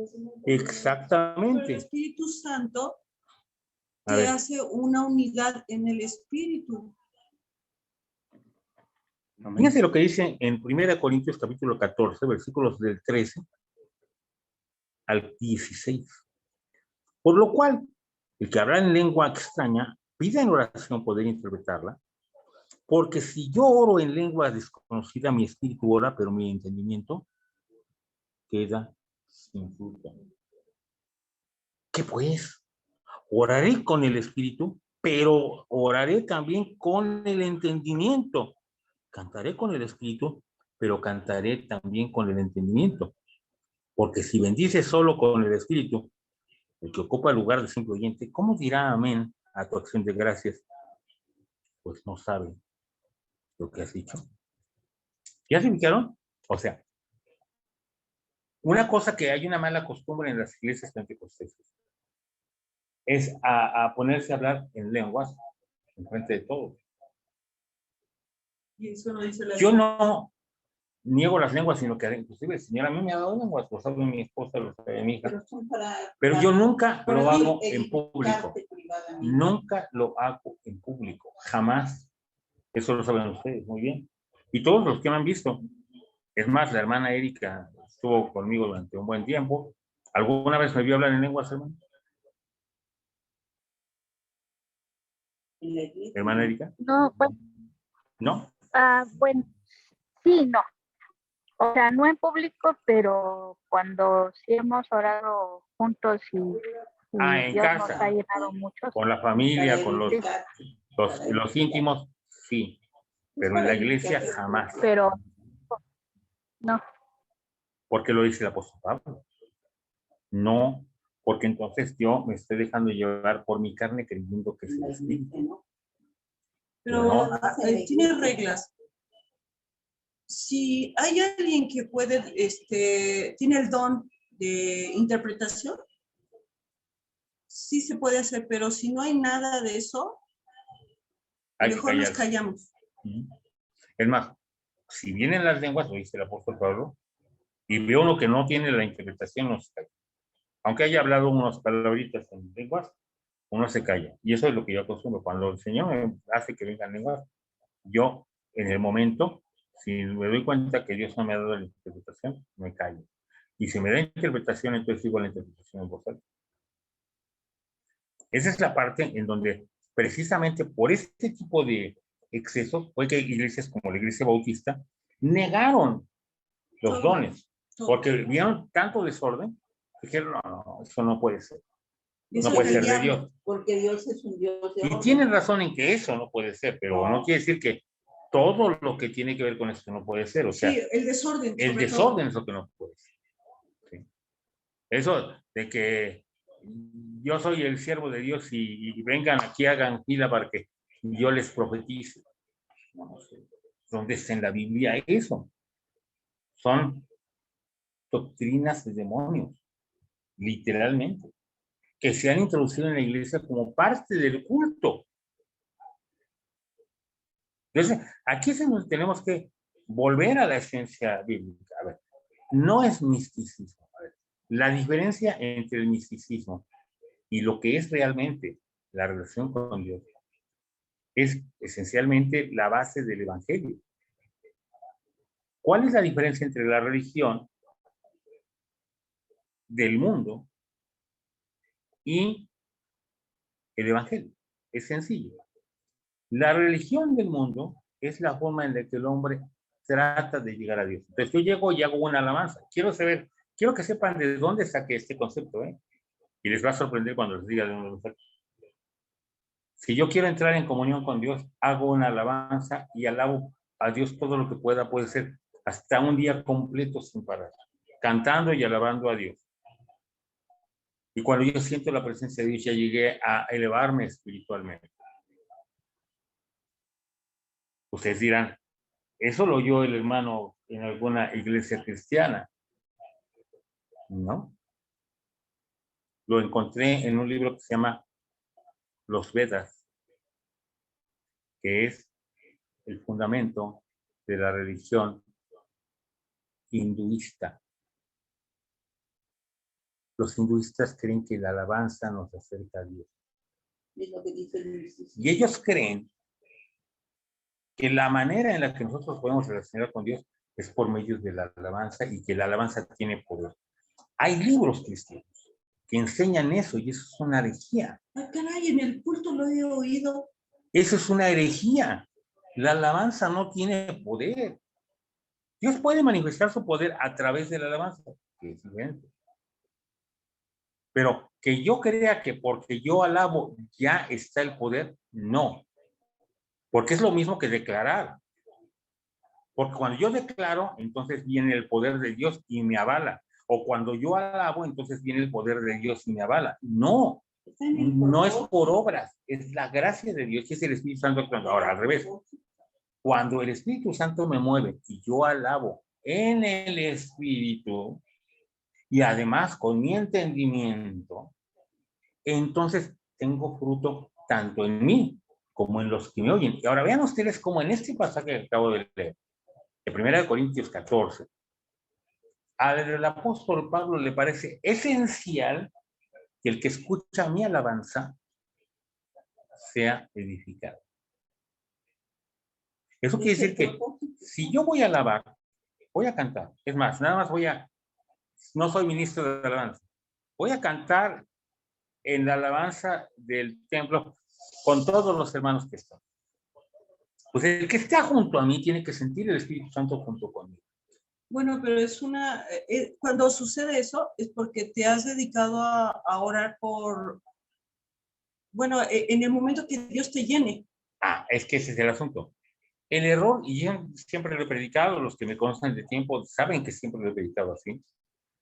Exactamente. el Espíritu Santo A te ver, hace una unidad en el Espíritu. fíjense lo que dice en 1 Corintios capítulo 14, versículos del 13 al 16. Por lo cual, el que habla en lengua extraña, pide en oración poder interpretarla, porque si yo oro en lengua desconocida, mi espíritu ora, pero mi entendimiento queda sin fruto. ¿Qué pues? Oraré con el espíritu, pero oraré también con el entendimiento. Cantaré con el espíritu, pero cantaré también con el entendimiento. Porque si bendices solo con el espíritu, el que ocupa el lugar de simple oyente, ¿cómo dirá amén a tu acción de gracias? Pues no sabe lo que has dicho. ¿Ya se ubicaron? O sea, una cosa que hay una mala costumbre en las iglesias pentecostales es a ponerse a hablar en lenguas en frente de todos. Y eso no dice la Yo no niego las lenguas, sino que inclusive el Señor a mí me ha dado lenguas, lo sabe mi esposa, lo sabe mi hija, pero yo nunca lo hago en público. Nunca lo hago en público, jamás. Eso lo saben ustedes muy bien. Y todos los que me han visto. Es más, la hermana Erika estuvo conmigo durante un buen tiempo. ¿Alguna vez me vio hablar en lenguas, hermano? ¿Hermana Erika? No, bueno, ¿No? bueno, sí, no. O sea, no en público, pero cuando sí hemos orado juntos y En Dios nos casa, ha llenado mucho. con la familia, con los íntimos, sí. Pero en la iglesia jamás. Pero no. ¿Por qué lo dice el apóstol Pablo? No, porque entonces yo me estoy dejando llevar por mi carne creyendo que es el espíritu. Pero no. tiene reglas. Si hay alguien que puede, tiene el don de interpretación, sí se puede hacer, pero si no hay nada de eso, mejor nos callamos. Es más, si vienen las lenguas, lo dice el apóstol Pablo, y veo uno que no tiene la interpretación, no se calla. Aunque haya hablado unas palabritas en lenguas, uno se calla. Y eso es lo que yo acostumbro. Cuando el Señor me hace que vengan lenguas, yo en el momento, si me doy cuenta que Dios no me ha dado la interpretación, me callo. Y si me da interpretación, entonces digo la interpretación en voz alta. Esa es la parte en donde precisamente por este tipo de excesos fue que iglesias como la Iglesia Bautista negaron los dones, porque vieron tanto desorden, dijeron, no, eso no puede ser. No puede ser de Dios. Porque Dios es un Dios de orden. Y tienen razón en que eso no puede ser, pero no quiere decir que todo lo que tiene que ver con esto no puede ser. O sea, Sí, el desorden. el desorden es lo que no puede ser. ¿Sí? Eso de que yo soy el siervo de Dios y vengan aquí, hagan fila para que yo les profetice. No sé. ¿Dónde está en la Biblia eso? Son doctrinas de demonios, literalmente, que se han introducido en la iglesia como parte del culto. Entonces, aquí tenemos que volver a la esencia bíblica. A ver, no es misticismo. A ver, la diferencia entre el misticismo y lo que es realmente la relación con Dios es esencialmente la base del evangelio. ¿Cuál es la diferencia entre la religión del mundo y el evangelio? Es sencillo. La religión del mundo es la forma en la que el hombre trata de llegar a Dios. Entonces yo llego y hago una alabanza. Quiero que sepan de dónde saqué este concepto, ¿eh? Y les va a sorprender cuando les diga de dónde lo saqué. Si yo quiero entrar en comunión con Dios, hago una alabanza y alabo a Dios todo lo que pueda. Puede ser hasta un día completo sin parar, cantando y alabando a Dios. Y cuando yo siento la presencia de Dios, ya llegué a elevarme espiritualmente. Ustedes dirán, ¿eso lo oyó el hermano en alguna iglesia cristiana? No. Lo encontré en un libro que se llama Los Vedas, que es el fundamento de la religión hinduista. Los hinduistas creen que la alabanza nos acerca a Dios. Es lo que dice el Y ellos creen que la manera en la que nosotros podemos relacionar con Dios es por medio de la alabanza y que la alabanza tiene poder. Hay libros cristianos que enseñan eso y eso es una herejía. Ah, caray, en el culto lo he oído. Eso es una herejía. La alabanza no tiene poder. Dios puede manifestar su poder a través de la alabanza, que es diferente. Pero que yo crea que porque yo alabo ya está el poder, no. Porque es lo mismo que declarar. Porque cuando yo declaro, entonces viene el poder de Dios y me avala. O cuando yo alabo, entonces viene el poder de Dios y me avala. No, no es por obras, es la gracia de Dios y es el Espíritu Santo actuando. Ahora, al revés. Cuando el Espíritu Santo me mueve y yo alabo en el Espíritu y además con mi entendimiento, entonces tengo fruto tanto en mí como en los que me oyen. Y ahora vean ustedes cómo en este pasaje que acabo de leer, de 1 Corintios 14, al apóstol Pablo le parece esencial que el que escucha mi alabanza sea edificado. Eso quiere decir que si yo voy a alabar, voy a cantar, es más, nada más no soy ministro de alabanza, voy a cantar en la alabanza del templo con todos los hermanos que están. Pues el que está junto a mí tiene que sentir el Espíritu Santo junto conmigo. Bueno, pero es cuando sucede eso es porque te has dedicado a orar por, bueno, en el momento que Dios te llene. Ah, es que ese es el asunto. El error, y yo siempre lo he predicado, los que me conocen de tiempo saben que siempre lo he predicado así.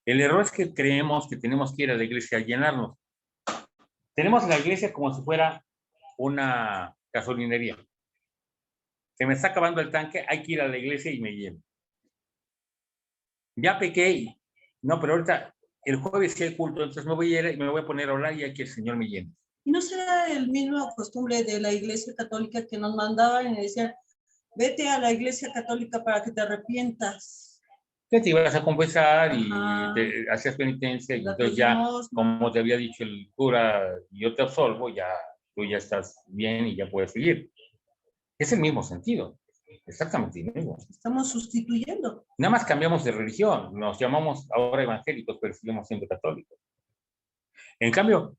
El error es que creemos que tenemos que ir a la iglesia a llenarnos. Tenemos la iglesia como si fuera una gasolinería. Se me está acabando el tanque, hay que ir a la iglesia y me lleno. Ya pequé, no, pero ahorita el jueves sí hay culto, entonces me voy a ir y me voy a poner a orar y hay que el Señor me llene. ¿Y no será el mismo costumbre de la iglesia católica que nos mandaban y decían, vete a la iglesia católica para que te arrepientas? que te ibas a confesar y Ajá. te hacías penitencia, y La entonces ya, limosna. como te había dicho el cura, yo te absolvo, ya tú ya estás bien y ya puedes seguir. Es el mismo sentido, exactamente el mismo. Estamos sustituyendo. Nada más cambiamos de religión, nos llamamos ahora evangélicos, pero seguimos siendo católicos. En cambio,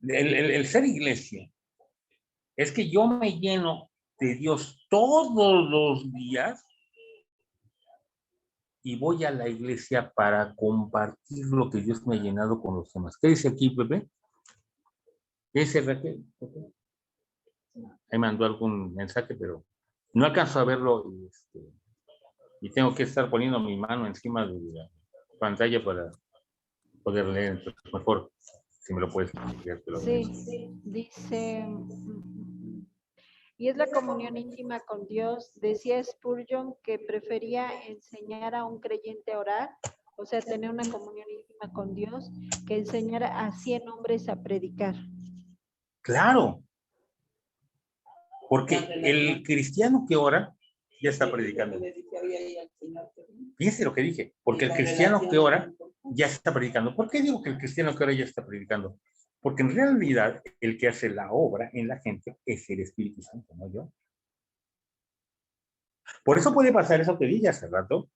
el ser iglesia es que yo me lleno de Dios todos los días y voy a la iglesia para compartir lo que Dios me ha llenado con los demás. ¿Qué dice aquí, Pepe? ¿Qué dice Raquel? Ahí mandó algún mensaje, pero no alcanzo a verlo y tengo que estar poniendo mi mano encima de la pantalla para poder leer. Entonces, mejor, si me lo puedes explicar. Sí, dice, y es la comunión íntima con Dios. Decía Spurgeon que prefería enseñar a un creyente a orar, o sea, tener una comunión íntima con Dios, que enseñar a 100 hombres a predicar. Claro, porque el cristiano que ora ya está predicando. Fíjense lo que dije, porque el cristiano que ora ya está predicando. ¿Por qué digo que el cristiano que ora ya está predicando? Porque en realidad el que hace la obra en la gente es el Espíritu Santo, no yo. Por eso puede pasar eso que dije hace rato.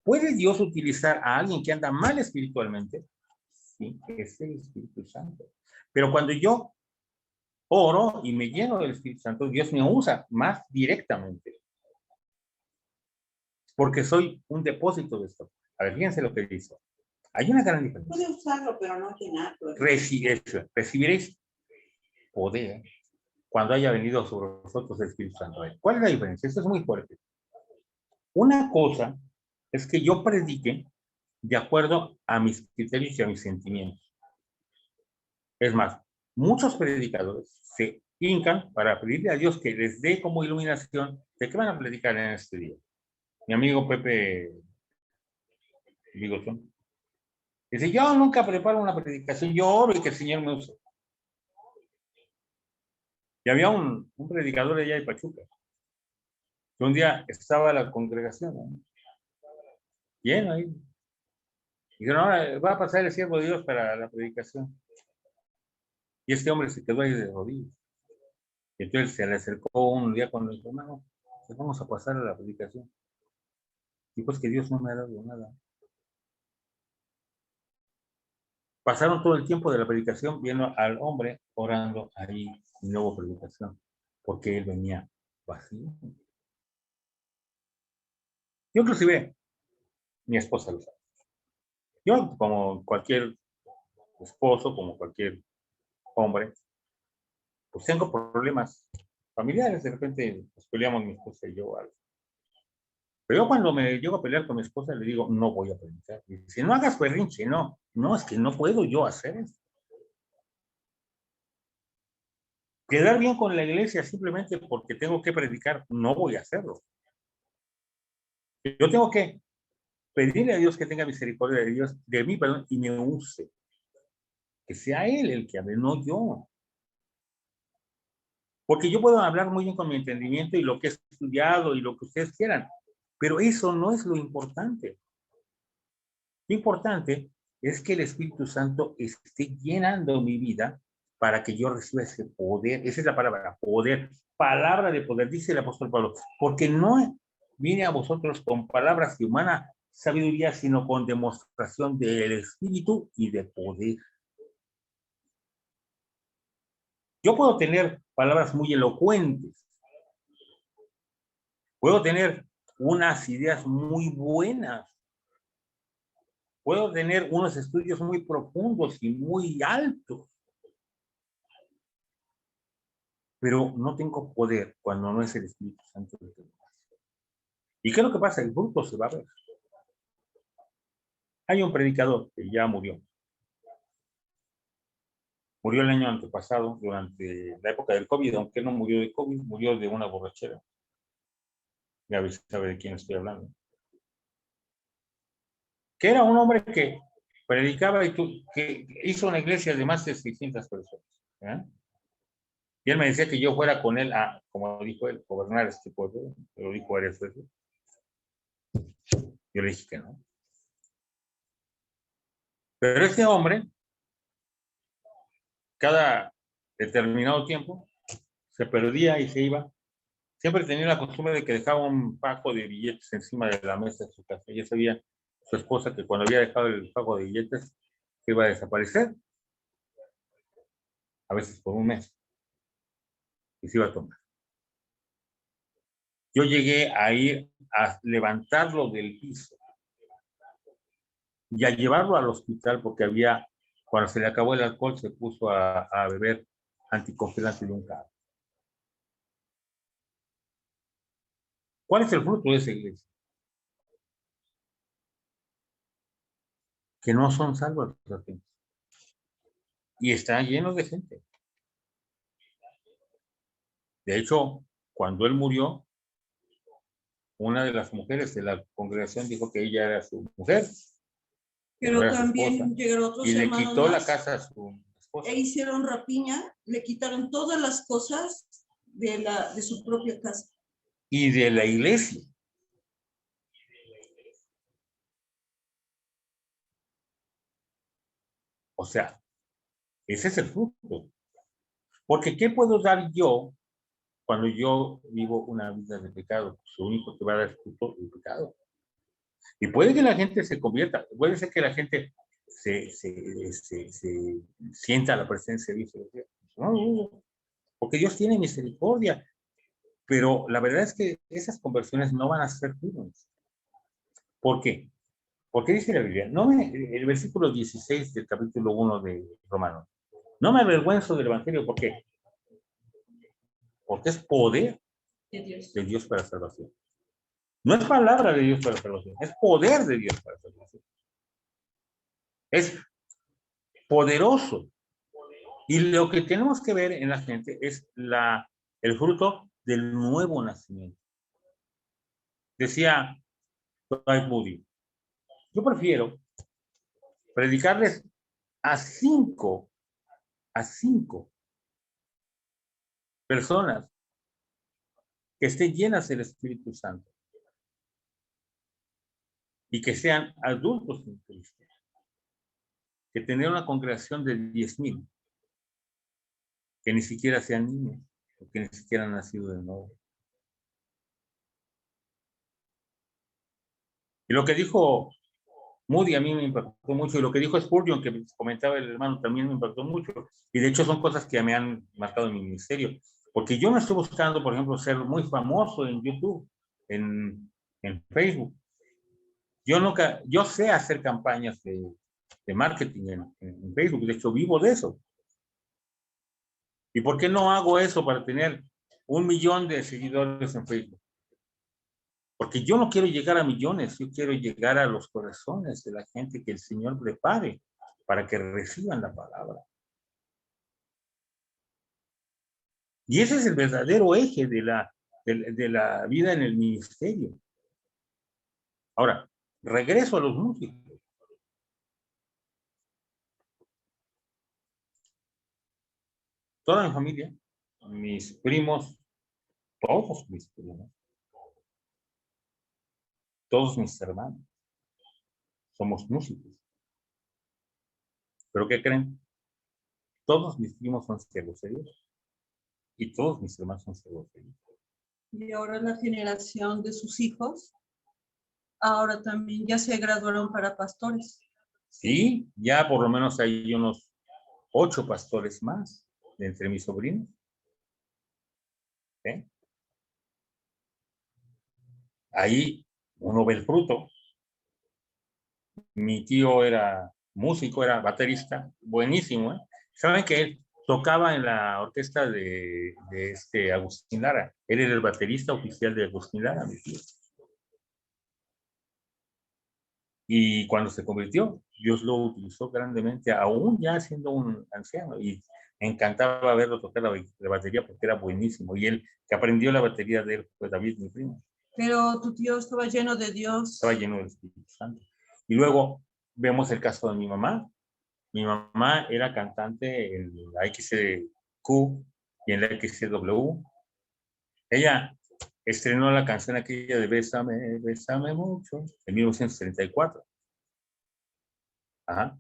¿Puede Dios utilizar a alguien que anda mal espiritualmente? Sí, es el Espíritu Santo. Pero cuando yo oro y me lleno del Espíritu Santo, Dios me usa más directamente. Porque soy un depósito de esto. A ver, fíjense lo que dice. Hay una gran diferencia. Puede usarlo, pero no llenarlo. Recibiréis poder cuando haya venido sobre vosotros el Espíritu Santo. ¿Cuál es la diferencia? Esto es muy fuerte. Una cosa es que yo predique de acuerdo a mis criterios y a mis sentimientos. Es más, muchos predicadores se hincan para pedirle a Dios que les dé como iluminación de qué van a predicar en este día. Mi amigo Pepe Bigotón dice, yo nunca preparo una predicación, yo oro y que el Señor me use. Y había un predicador allá de Pachuca, que un día estaba la congregación, ¿no? Lleno ahí. Y dijeron, ahora va a pasar el siervo de Dios para la predicación. Y este hombre se quedó ahí de rodillas. Y entonces se le acercó un día con el hermano, vamos a pasar a la predicación. Y pues que Dios no me ha dado nada. Pasaron todo el tiempo de la predicación viendo al hombre orando ahí y no hubo predicación, porque él venía vacío. Yo inclusive, mi esposa lo sabe. Yo, como cualquier esposo, como cualquier hombre, pues tengo problemas familiares. De repente nos peleamos mi esposa y yo algo. Pero yo cuando me llego a pelear con mi esposa le digo, no voy a predicar. Y dice, no hagas berrinche, no. No, es que no puedo yo hacer eso. Quedar bien con la iglesia simplemente porque tengo que predicar, no voy a hacerlo. Yo tengo que pedirle a Dios que tenga misericordia de Dios, de mí, perdón, y me use. Que sea Él el que hable, no yo. Porque yo puedo hablar muy bien con mi entendimiento y lo que he estudiado y lo que ustedes quieran, pero eso no es lo importante. Lo importante es que el Espíritu Santo esté llenando mi vida para que yo reciba ese poder. Esa es la palabra, poder. Palabra de poder, dice el apóstol Pablo, porque no vine a vosotros con palabras de humana sabiduría, sino con demostración del Espíritu y de poder. Yo puedo tener palabras muy elocuentes, puedo tener unas ideas muy buenas, puedo tener unos estudios muy profundos y muy altos, pero no tengo poder cuando no es el Espíritu Santo de Dios. ¿Y qué es lo que pasa? El fruto se va a ver. Hay un predicador que ya murió. Murió el año antepasado, durante la época del COVID, aunque no murió de COVID, murió de una borrachera. Ya sabe de quién estoy hablando. Que era un hombre que predicaba y que hizo una iglesia de más de 600 personas. ¿Eh? Y él me decía que yo fuera con él a, como dijo él, gobernar este pueblo. Lo dijo varias veces. Yo le dije que no. Pero ese hombre, cada determinado tiempo, se perdía y se iba. Siempre tenía la costumbre de que dejaba un fajo de billetes encima de la mesa de su casa. Ya sabía su esposa que cuando había dejado el fajo de billetes, se iba a desaparecer, a veces por un mes, y se iba a tomar. Yo llegué a ir a levantarlo del piso y a llevarlo al hospital porque cuando se le acabó el alcohol, se puso a beber anticongelante de un carro. ¿Cuál es el fruto de esa iglesia? Que no son salvos los gente. Y está lleno de gente. De hecho, cuando él murió, una de las mujeres de la congregación dijo que ella era su mujer. Pero era su también esposa, llegaron otros y le hermanos quitó la más casa a su esposa. e hicieron rapiña, le quitaron todas las cosas de su propia casa. Y de la iglesia. O sea, ese es el fruto. Porque ¿qué puedo dar yo cuando yo vivo una vida de pecado? Pues lo único que va a dar fruto es el pecado. Y puede que la gente se convierta, puede ser que la gente se sienta la presencia de Dios. No, porque Dios tiene misericordia. Pero la verdad es que esas conversiones no van a ser firmes. ¿Por qué? Porque dice la Biblia, el versículo 16 del capítulo 1 de Romanos, no me avergüenzo del evangelio, ¿por qué? Porque es poder de Dios para salvación. No es palabra de Dios para salvación, es poder de Dios para salvación. Es poderoso. Y lo que tenemos que ver en la gente es el fruto del nuevo nacimiento. Decía Dwight Moody, yo prefiero predicarles a cinco personas que estén llenas del Espíritu Santo y que sean adultos en Cristo, que tener una congregación de 10,000 que ni siquiera sean niños o que ni siquiera han nacido de nuevo. Y lo que dijo Moody a mí me impactó mucho, y lo que dijo Spurgeon, que comentaba el hermano, también me impactó mucho, y de hecho son cosas que me han marcado en mi ministerio, porque yo no estoy buscando, por ejemplo, ser muy famoso en YouTube, en Facebook. Yo sé hacer campañas de marketing en Facebook, de hecho vivo de eso. ¿Y por qué no hago eso para tener 1 millón de seguidores en Facebook? Porque yo no quiero llegar a millones, yo quiero llegar a los corazones de la gente que el Señor prepare para que reciban la palabra. Y ese es el verdadero eje de la vida en el ministerio. Ahora, regreso a los músicos. Toda mi familia, mis primos, todos mis primos, todos mis hermanos, somos músicos. ¿Pero qué creen? Todos mis primos son siervos de Dios. Y todos mis hermanos son siervos de Dios. Y ahora la generación de sus hijos, ahora también ya se graduaron para pastores. Sí, ya por lo menos hay unos 8 pastores más de entre mis sobrinos. ¿Sí? Ahí uno ve el fruto. Mi tío era músico, era baterista, buenísimo, ¿eh? ¿Saben que él tocaba en la orquesta de Agustín Lara? Él era el baterista oficial de Agustín Lara, mi tío. Y cuando se convirtió, Dios lo utilizó grandemente, aún ya siendo un anciano, y me encantaba verlo tocar la batería porque era buenísimo. Y él, que aprendió la batería de él, fue David, mi primo. Pero tu tío estaba lleno de Dios. Estaba lleno del Espíritu Santo. Y luego vemos el caso de mi mamá. Mi mamá era cantante en la XQ y en la XCW. Ella estrenó la canción aquella de Bésame, bésame mucho, en 1934. Ajá.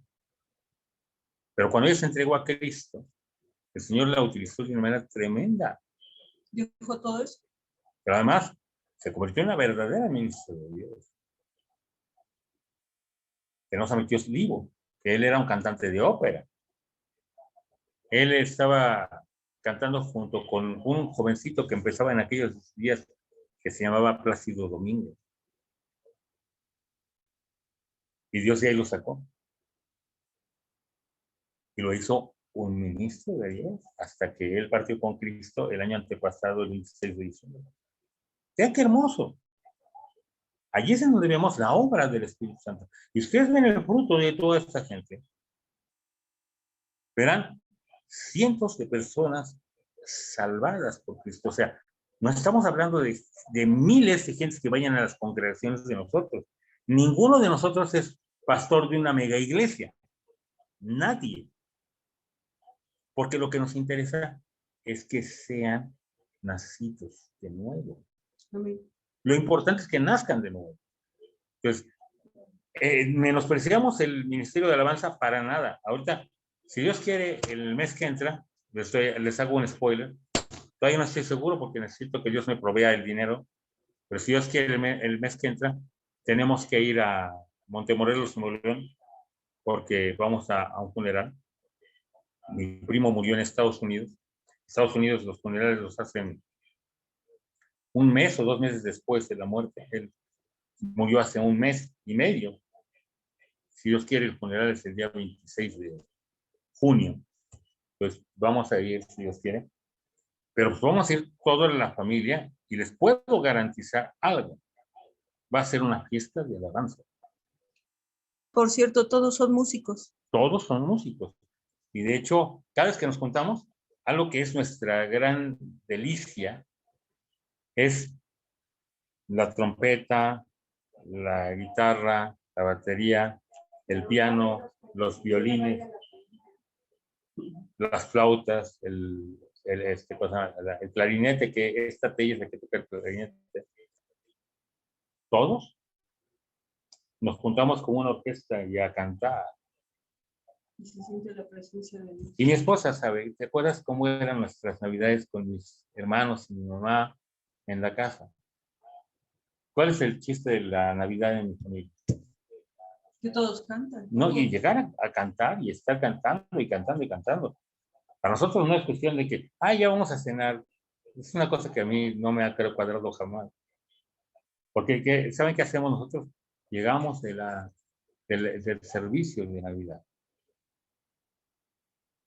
Pero cuando ella se entregó a Cristo, el Señor la utilizó de una manera tremenda. Dijo todo eso. Pero además, se convirtió en una verdadera ministra de Dios. Que no se metió vivo, que él era un cantante de ópera. Él estaba cantando junto con un jovencito que empezaba en aquellos días que se llamaba Plácido Domingo. Y Dios de ahí lo sacó. Y lo hizo un ministro de Dios hasta que él partió con Cristo el año antepasado, el 26 de diciembre. Vean qué hermoso. Allí es en donde vemos la obra del Espíritu Santo. Y ustedes ven el fruto de toda esta gente. Verán cientos de personas salvadas por Cristo. O sea, no estamos hablando de miles de gentes que vayan a las congregaciones de nosotros. Ninguno de nosotros es pastor de una mega iglesia. Nadie. Porque lo que nos interesa es que sean nacidos de nuevo. Amén. Lo importante es que nazcan de nuevo. Entonces, menospreciamos el Ministerio de Alabanza para nada. Ahorita, si Dios quiere, el mes que entra, les hago un spoiler. Todavía no estoy seguro porque necesito que Dios me provea el dinero. Pero si Dios quiere, el mes que entra, tenemos que ir a Montemorelos, Nuevo León, porque vamos a un funeral. Mi primo murió en Estados Unidos. Estados Unidos los funerales los hacen un mes o 2 meses después de la muerte. Él murió hace 1 mes y medio. Si Dios quiere, el funeral es el día 26 de junio. Pues vamos a ir, si Dios quiere. Pero pues vamos a ir toda la familia y les puedo garantizar algo. Va a ser una fiesta de alabanza. Por cierto, todos son músicos. Todos son músicos. Y de hecho, cada vez que nos juntamos, algo que es nuestra gran delicia es la trompeta, la guitarra, la batería, el piano, los violines, las flautas, el clarinete, que esta tella es la que toca el clarinete. Todos nos juntamos como una orquesta y a cantar. Y se siente la presencia de Dios. Y mi esposa sabe, ¿te acuerdas cómo eran nuestras navidades con mis hermanos y mi mamá en la casa? ¿Cuál es el chiste de la Navidad en mi familia? Que todos cantan. No, y llegar a cantar y estar cantando y cantando y cantando. Para nosotros no es cuestión de que, ya vamos a cenar. Es una cosa que a mí no me ha cuadrado jamás. Porque, ¿saben qué hacemos nosotros? Llegamos del servicio de Navidad.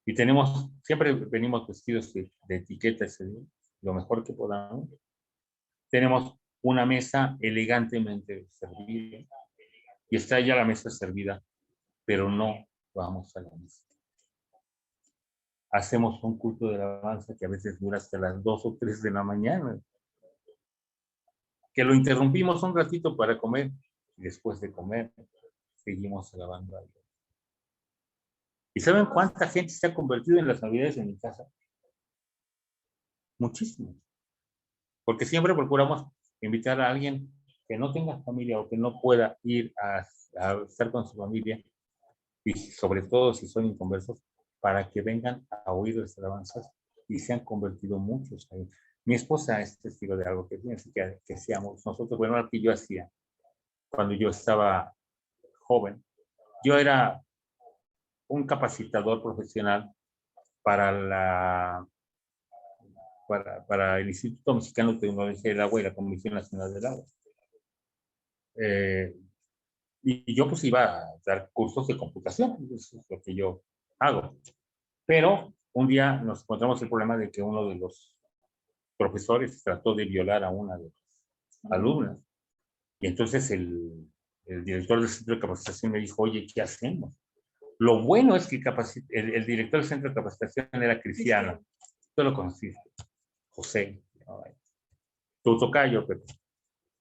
Y siempre venimos vestidos de etiqueta ese día, lo mejor que podamos. Tenemos una mesa elegantemente servida. Y está ya la mesa servida, pero no vamos a la mesa. Hacemos un culto de alabanza que a veces dura hasta las 2 o 3 de la mañana. Que lo interrumpimos un ratito para comer y después de comer seguimos alabando a Dios. ¿Y saben cuánta gente se ha convertido en las navidades en mi casa? Muchísimo. Porque siempre procuramos invitar a alguien que no tenga familia o que no pueda ir a estar con su familia, y sobre todo si son inconversos, para que vengan a oír las alabanzas, y se han convertido muchos ahí. Mi esposa es testigo de algo que pienso que hacíamos nosotros. Bueno, lo que yo hacía cuando yo estaba joven. Yo era un capacitador profesional para el Instituto Mexicano de Tecnología del Agua y la Comisión Nacional del Agua. Y yo pues iba a dar cursos de computación, eso es lo que yo hago. Pero un día nos encontramos el problema de que uno de los profesores trató de violar a una de las alumnas. Y entonces el director del centro de capacitación me dijo, oye, ¿qué hacemos? Lo bueno es que el director del centro de capacitación era cristiano. Tú lo conociste, José. Tu tocayo, pero.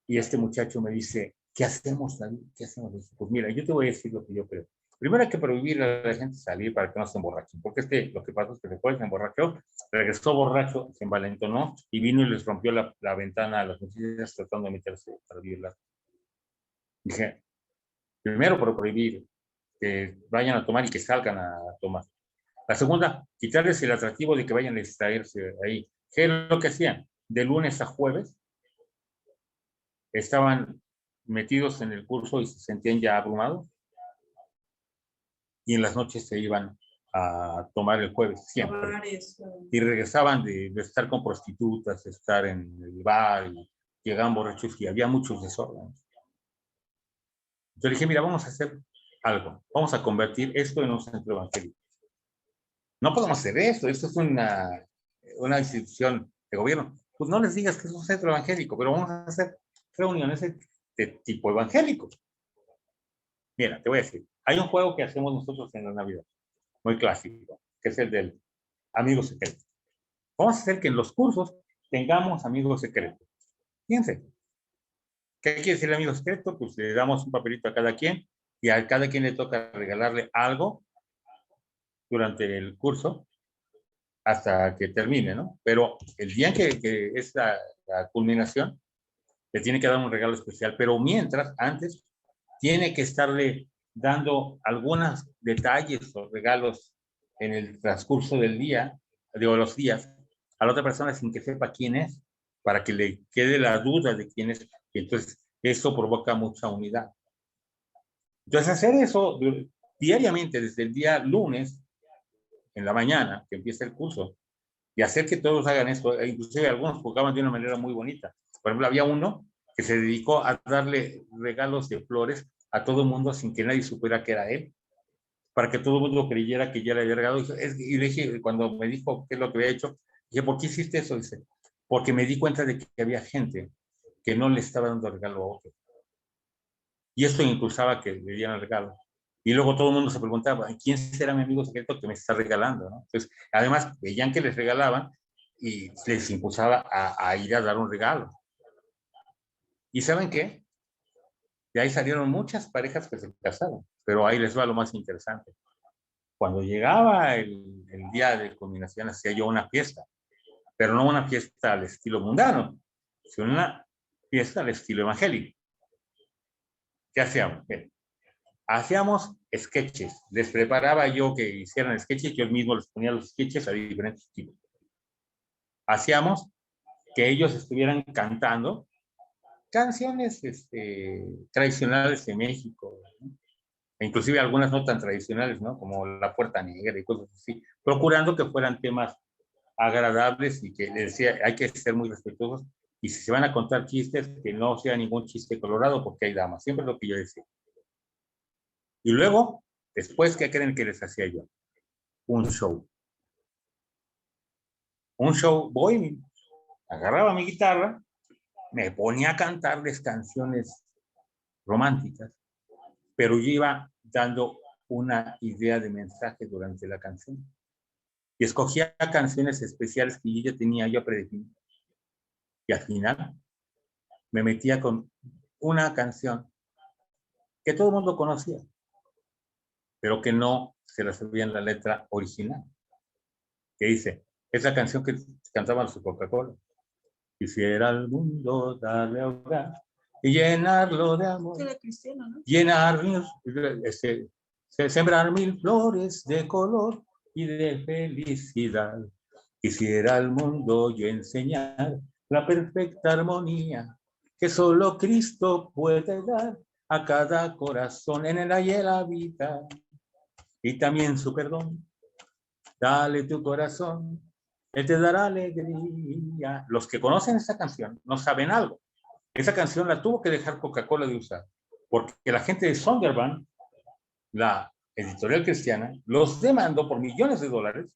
Y este muchacho me dice, ¿qué hacemos, David? ¿Qué hacemos? Pues mira, yo te voy a decir lo que yo creo. Primero hay que prohibir a la gente salir para que no se emborrachen, porque es que lo que pasó es que después se emborrachó, regresó borracho, se envalentonó y vino y les rompió la ventana a las muchachas tratando de meterse para violar. Dije, primero por prohibir que vayan a tomar y que salgan a tomar. La segunda, quitarles el atractivo de que vayan a distraerse ahí. ¿Qué es lo que hacían? De lunes a jueves estaban metidos en el curso y se sentían ya abrumados. Y en las noches se iban a tomar el jueves, siempre. Y regresaban de estar con prostitutas, de estar en el bar, y llegaban borrachos y había muchos desórdenes. Yo dije, mira, vamos a hacer algo. Vamos a convertir esto en un centro evangélico. No podemos hacer esto es una institución de gobierno. Pues no les digas que es un centro evangélico, pero vamos a hacer reuniones de tipo evangélico. Mira, te voy a decir, hay un juego que hacemos nosotros en la Navidad, muy clásico, que es el del amigo secreto. Vamos a hacer que en los cursos tengamos amigos secretos. Fíjense, ¿qué quiere decir el amigo secreto? Pues le damos un papelito a cada quien y a cada quien le toca regalarle algo durante el curso hasta que termine, ¿no? Pero el día que es la culminación, le tiene que dar un regalo especial, pero mientras, antes, tiene que estarle dando algunos detalles o regalos en el transcurso del día, digo, los días, a la otra persona sin que sepa quién es, para que le quede la duda de quién es, y entonces eso provoca mucha unidad. Entonces hacer eso diariamente, desde el día lunes, en la mañana, que empieza el curso, y hacer que todos hagan esto, e inclusive algunos jugaban de una manera muy bonita. Por ejemplo, había uno que se dedicó a darle regalos de flores a todo el mundo sin que nadie supiera que era él, para que todo el mundo creyera que ya le había regalado. Y le dije, cuando me dijo qué es lo que había hecho, dije, ¿por qué hiciste eso? Dice, porque me di cuenta de que había gente que no le estaba dando regalo a otro. Y esto impulsaba que le dieran regalo. Y luego todo el mundo se preguntaba, ¿quién será mi amigo secreto que me está regalando? ¿No? Entonces, además, veían que les regalaban y les impulsaba a ir a dar un regalo. ¿Y saben qué? De ahí salieron muchas parejas que se casaron, pero ahí les va lo más interesante. Cuando llegaba el día de culminación, hacía yo una fiesta, pero no una fiesta al estilo mundano, sino una fiesta al estilo evangélico. ¿Qué hacíamos? Hacíamos sketches. Les preparaba yo que hicieran sketches, yo mismo les ponía los sketches a diferentes tipos. Hacíamos que ellos estuvieran cantando canciones tradicionales de México, ¿no? E inclusive algunas no tan tradicionales, ¿no? Como La Puerta Negra y cosas así, procurando que fueran temas agradables y que les decía, hay que ser muy respetuosos, y si se van a contar chistes, que no sea ningún chiste colorado, porque hay damas, siempre es lo que yo decía. Y luego, después, ¿qué creen que les hacía yo? Un show. Un show, voy, agarraba mi guitarra, me ponía a cantarles canciones románticas, pero yo iba dando una idea de mensaje durante la canción. Y escogía canciones especiales que yo tenía yo predefinidas. Y al final me metía con una canción que todo el mundo conocía, pero que no se la sabía en la letra original. Que dice, es la canción que cantaban su Coca-Cola. Quisiera al mundo darle hogar y llenarlo de amor. Era cristiano, ¿no? Llenar, sembrar mil flores de color y de felicidad. Quisiera al mundo yo enseñar la perfecta armonía que solo Cristo puede dar a cada corazón. En él hay la vida y también su perdón. Dale tu corazón, él te dará alegría. Los que conocen esta canción no saben algo. Esa canción la tuvo que dejar Coca-Cola de usar, porque la gente de Sonderban, la editorial cristiana, los demandó por millones de dólares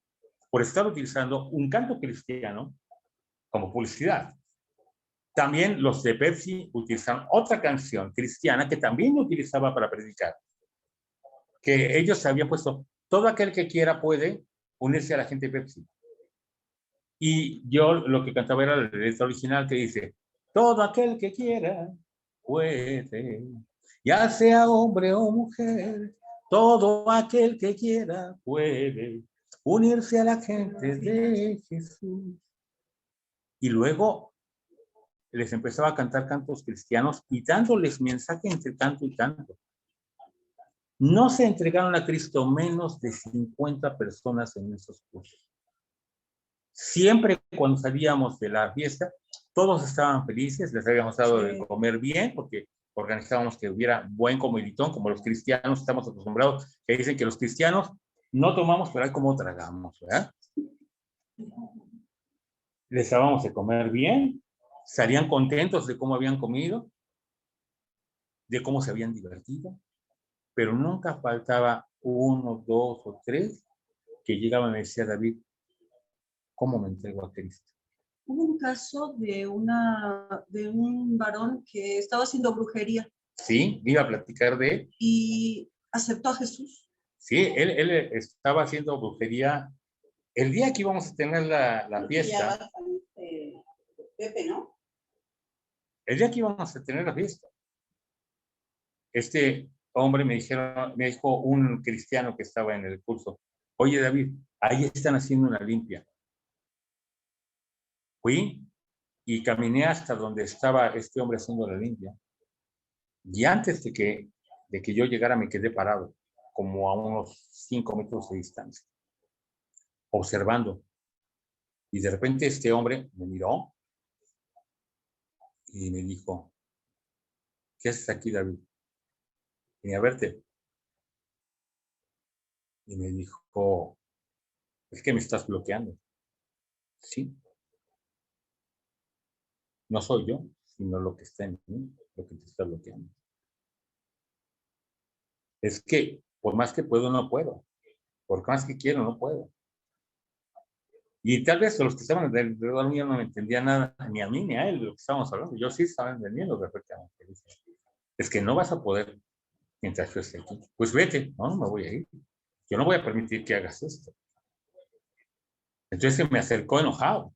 por estar utilizando un canto cristiano como publicidad. También los de Pepsi utilizaron otra canción cristiana que también utilizaba para predicar. Que ellos habían puesto, todo aquel que quiera puede unirse a la gente de Pepsi. Y yo lo que cantaba era la letra original que dice, todo aquel que quiera puede, ya sea hombre o mujer, Todo aquel que quiera puede unirse a la gente de Jesús. Y luego les empezaba a cantar cantos cristianos y dándoles mensaje entre tanto y tanto. No se entregaron a Cristo menos de 50 personas en esos cursos. Siempre cuando salíamos de la fiesta, todos estaban felices, les habíamos dado de comer bien, porque organizábamos que hubiera buen comiditón, como los cristianos estamos acostumbrados, que dicen que los cristianos no tomamos, pero hay como tragamos, ¿verdad? Les dábamos de comer bien, salían contentos de cómo habían comido, de cómo se habían divertido, pero nunca faltaba 1, 2 o 3 que llegaban y me decía David, ¿cómo me entrego a Cristo? Hubo un caso de un varón que estaba haciendo brujería. Sí, iba a platicar de él. Y aceptó a Jesús. Sí, él estaba haciendo brujería. El día que íbamos a tener la fiesta. Pepe, ¿no? El día que íbamos a tener la fiesta. Este hombre me dijo un cristiano que estaba en el curso, oye David, ahí están haciendo una limpia. Fui y caminé hasta donde estaba este hombre haciendo la limpia. Y antes de que yo llegara me quedé parado, como a unos 5 metros de distancia, observando. Y de repente este hombre me miró y me dijo, ¿qué haces aquí, David? Vine a verte. Y me dijo, es que me estás bloqueando. Sí. No soy yo, sino lo que está en mí, lo que te está bloqueando. Es que por más que puedo, no puedo. Por más que quiero, no puedo. Y tal vez los que estaban alrededor mío no me entendían nada, ni a mí ni a él, de lo que estábamos hablando. Yo sí estaba entendiendo perfectamente. Es que no vas a poder mientras yo esté aquí. Pues vete, no me voy a ir. Yo no voy a permitir que hagas esto. Entonces se me acercó enojado.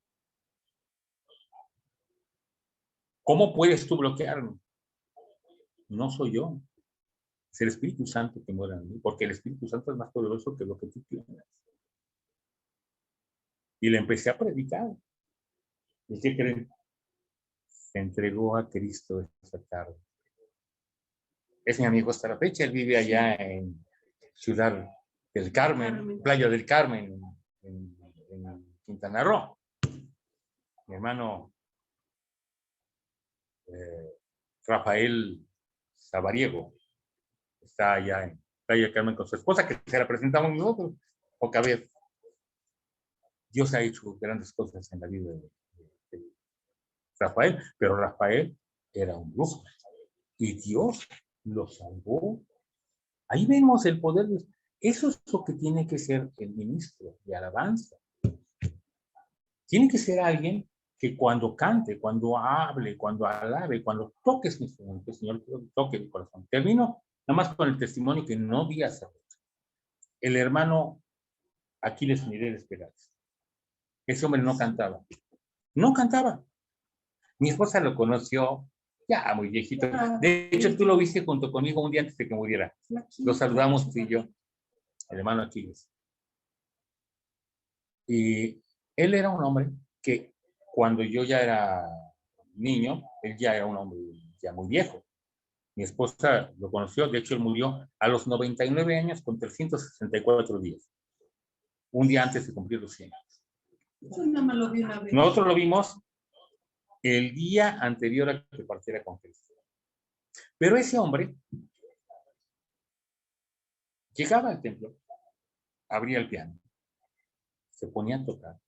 ¿Cómo puedes tú bloquearme? No soy yo. Es el Espíritu Santo que mora en mí, porque el Espíritu Santo es más poderoso que lo que tú tienes. Y le empecé a predicar. ¿Y qué creen? Se entregó a Cristo esta tarde. Es mi amigo hasta la fecha. Él vive allá en Ciudad del Carmen, Playa del Carmen, en Quintana Roo. Mi hermano Rafael Sabariego está allá en Playa del Carmen con su esposa, que se la presentamos nosotros poca vez. Dios ha hecho grandes cosas en la vida de Rafael, pero Rafael era un brujo y Dios lo salvó. Ahí vemos el poder de... Eso es lo que tiene que ser el ministro de alabanza. Tiene que ser alguien que cuando cante, cuando hable, cuando alabe, cuando toque su instrumento, el Señor toque el corazón. Termino nada más con el testimonio que no di hace mucho. El hermano Aquiles Miguel Pérez. Ese hombre no cantaba. No cantaba. Mi esposa lo conoció ya muy viejito. De hecho, tú lo viste junto conmigo un día antes de que muriera. Lo saludamos tú y yo, el hermano Aquiles. Y él era un hombre que cuando yo ya era niño, él ya era un hombre ya muy viejo. Mi esposa lo conoció, de hecho él murió a los 99 años con 364 días. Un día antes de cumplir los 100 años. Yo nada más lo vi una vez. Nosotros lo vimos el día anterior a que partiera con Cristo. Pero ese hombre llegaba al templo, abría el piano, se ponía a tocar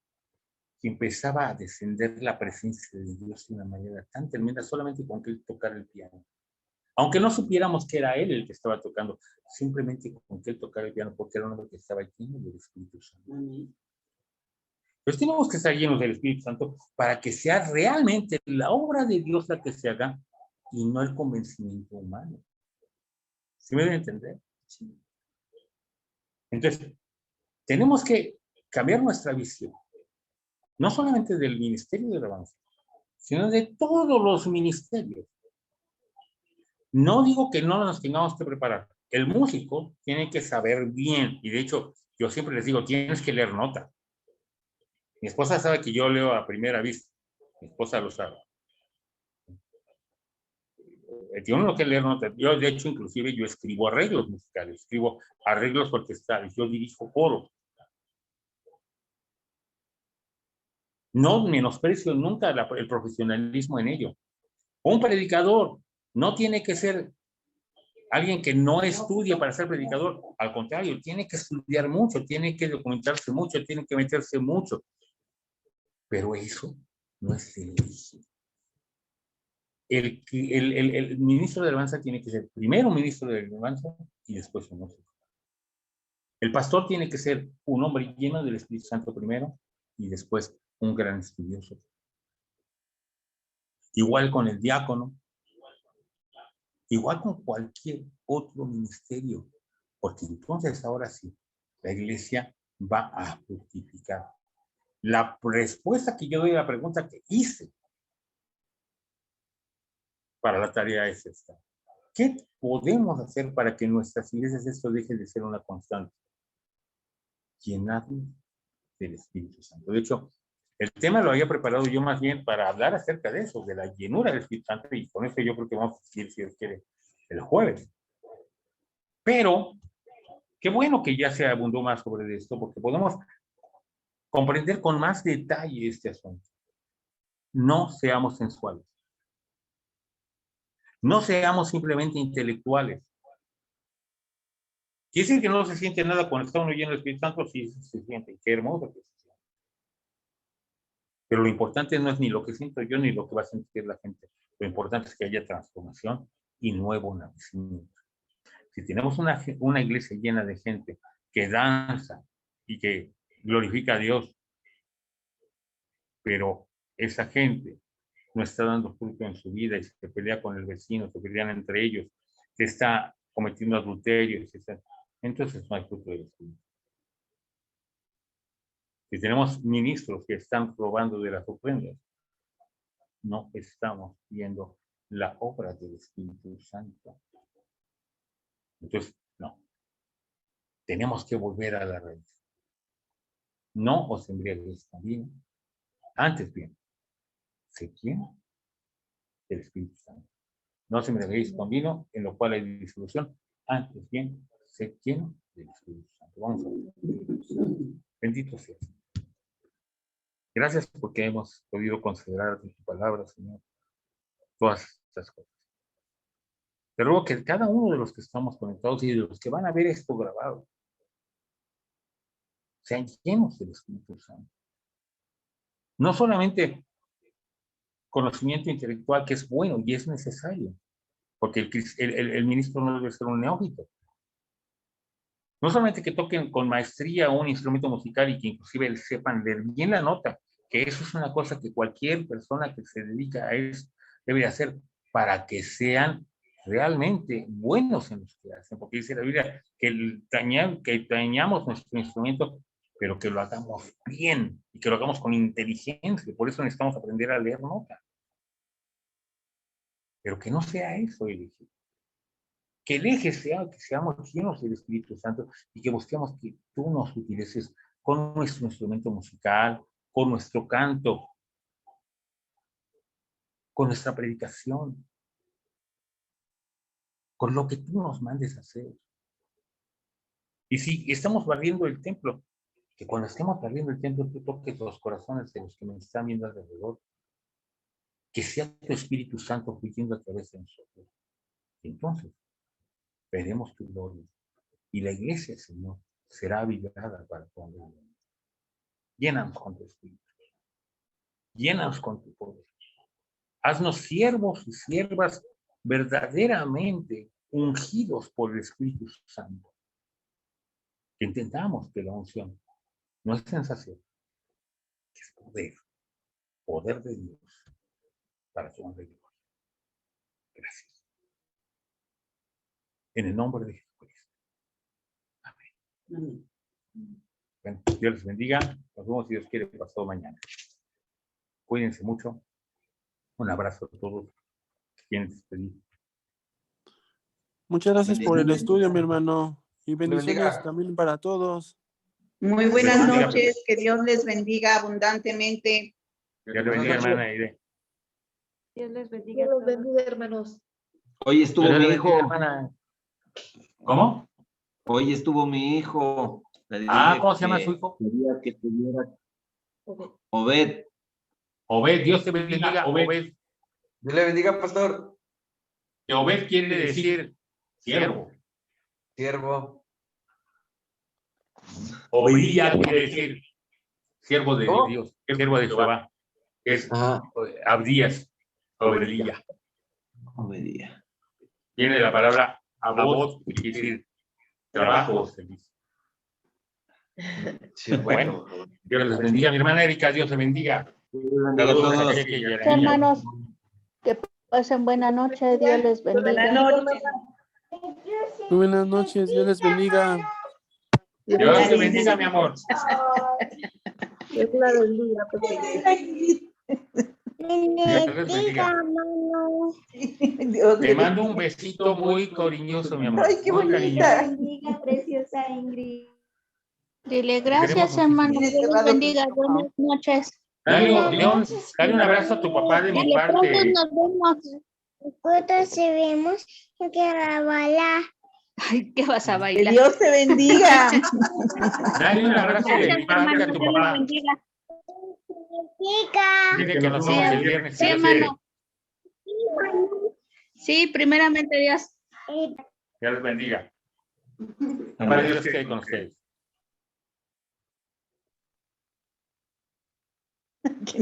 y empezaba a descender la presencia de Dios de una manera tan tremenda solamente con que él tocara el piano. Aunque no supiéramos que era él el que estaba tocando, simplemente con que él tocara el piano, porque era un hombre que estaba lleno del Espíritu Santo. Pues tenemos que estar llenos del Espíritu Santo para que sea realmente la obra de Dios la que se haga y no el convencimiento humano. ¿Sí me deben entender? Sí. Entonces, tenemos que cambiar nuestra visión. No solamente del ministerio del Evangelio, sino de todos los ministerios. No digo que no nos tengamos que preparar. el músico tiene que saber bien, y de hecho, yo siempre les digo, tienes que leer nota. Mi esposa sabe que yo leo a primera vista. Mi esposa lo sabe. Tiene uno que leer nota. Yo, de hecho, inclusive yo escribo arreglos musicales, escribo arreglos orquestales, yo dirijo coros. No menosprecio nunca el profesionalismo en ello. Un predicador no tiene que ser alguien que no estudie para ser predicador. Al contrario, tiene que estudiar mucho, tiene que documentarse mucho, tiene que meterse mucho. Pero eso no es elegido. El ministro de alabanza tiene que ser primero un ministro de alabanza y después un músico. El pastor tiene que ser un hombre lleno del Espíritu Santo primero y después un gran estudioso. Igual con el diácono, igual con cualquier otro ministerio, porque entonces ahora sí, la iglesia va a fructificar. La respuesta que yo doy a la pregunta que hice para la tarea es esta. ¿Qué podemos hacer para que nuestras iglesias esto deje de ser una constante? Llenarnos del Espíritu Santo. De hecho, el tema lo había preparado yo más bien para hablar acerca de eso, de la llenura del Espíritu Santo, y con esto yo creo que vamos a seguir, si Dios quiere, el jueves. Pero, qué bueno que ya se abundó más sobre esto, porque podemos comprender con más detalle este asunto. No seamos sensuales. No seamos simplemente intelectuales. ¿Quiere decir que no se siente nada cuando está uno lleno del Espíritu Santo? Sí, se siente. Qué hermoso que se siente. Pero lo importante no es ni lo que siento yo ni lo que va a sentir la gente. Lo importante es que haya transformación y nuevo nacimiento. Si tenemos una iglesia llena de gente que danza y que glorifica a Dios, pero esa gente no está dando fruto en su vida y se pelea con el vecino, se pelean entre ellos, se está cometiendo adulterio, entonces no hay fruto del Espíritu. Si tenemos ministros que están robando de las ofrendas, no estamos viendo la obra del Espíritu Santo. Entonces, no. Tenemos que volver a la raíz. No os embriaguéis con vino. Antes bien, se llena del Espíritu Santo. No os embriaguéis con vino, en lo cual hay disolución. Antes bien, se llena del Espíritu Santo. Vamos a ver. Bendito sea. Gracias porque hemos podido considerar tu palabra, Señor. Todas estas cosas. Te ruego que cada uno de los que estamos conectados y de los que van a ver esto grabado sean llenos del Espíritu Santo. No solamente conocimiento intelectual, que es bueno y es necesario, porque el ministro no debe ser un neófito. No solamente que toquen con maestría un instrumento musical y que inclusive sepan leer bien la nota, que eso es una cosa que cualquier persona que se dedica a eso debe hacer para que sean realmente buenos en lo que hacen, porque dice la Biblia que dañamos nuestro instrumento, pero que lo hagamos bien y que lo hagamos con inteligencia. Por eso necesitamos aprender a leer nota. Pero que no sea eso el eje. Que el eje sea que seamos llenos del Espíritu Santo y que busquemos que tú nos utilices con nuestro instrumento musical, con nuestro canto, con nuestra predicación, con lo que tú nos mandes a hacer. Y si estamos barriendo el templo, que cuando estemos barriendo el templo tú toques los corazones de los que me están viendo alrededor, que sea tu Espíritu Santo fluyendo a través de nosotros. Y entonces veremos tu gloria. Y la iglesia, Señor, será avivada para tu honra. Llénanos con tu Espíritu. Llénanos con tu poder. Haznos siervos y siervas verdaderamente ungidos por el Espíritu Santo. Que entendamos que la unción no es sensación, es poder. Poder de Dios para tu honra y gloria. Gracias. En el nombre de Jesucristo. Amén. Bueno, Dios les bendiga. Nos vemos, si Dios quiere, pasado mañana. Cuídense mucho. Un abrazo a todos. ¿Quieren despedir? Muchas gracias por el estudio, mi hermano. Y bendiciones bendiga. también para todos. Muy buenas Bendiga. noches, que Dios les bendiga abundantemente. Dios te bendiga, hermana Aide. Dios les bendiga. Dios a los todos. bendiga, hermanos. Hoy estuvo Dios te mi bendiga, hijo. hermana. ¿Cómo? Hoy estuvo mi hijo. Le Ah, dije ¿cómo se llama que su hijo? quería que tuviera Ok. Obed. Obed, Dios te bendiga, Obed. Dios le bendiga, pastor. Que Obed quiere decir siervo. Siervo. Obedía quiere decir siervo de ¿Cómo? Dios, siervo de Jehová. Es Ajá. Abdías, Obedía. Obedía. Viene la palabra abod, que quiere decir trabajo o servicio. Sí, bueno. Dios les bendiga. Mi hermana Erika, Dios te bendiga. Saludos a Saludos a todos. Cheque y a la niña. Hermanos, que pasen buena noche. Dios les bendiga. Buenas noches. Muy buenas noches, Dios les bendiga. Dios te bendiga, mi amor. Dios la bendiga, pequeña. Dios les bendiga. Dios Te les mando un besito muy cariñoso, mi amor. Ay, qué Muy bonita. Bendiga, preciosa Ingrid. Dile gracias, hermano. Tienes Dios les cerrado bendiga. tu- Buenas noches. León, dale un abrazo a tu papá de mi Dile pronto parte. nos vemos. Nosotros sabemos que bala. Ay, ¿qué vas a Que bailar? Dios te bendiga. Dale un abrazo de Gracias, mi parte hermano. a tu Dios les papá. bendiga. Chica. Dile que nos Sí, vemos el viernes. Sí, si Dios quiere. hermano. Sí, primeramente Dios. Dios les bendiga. Para Dios esté con ustedes.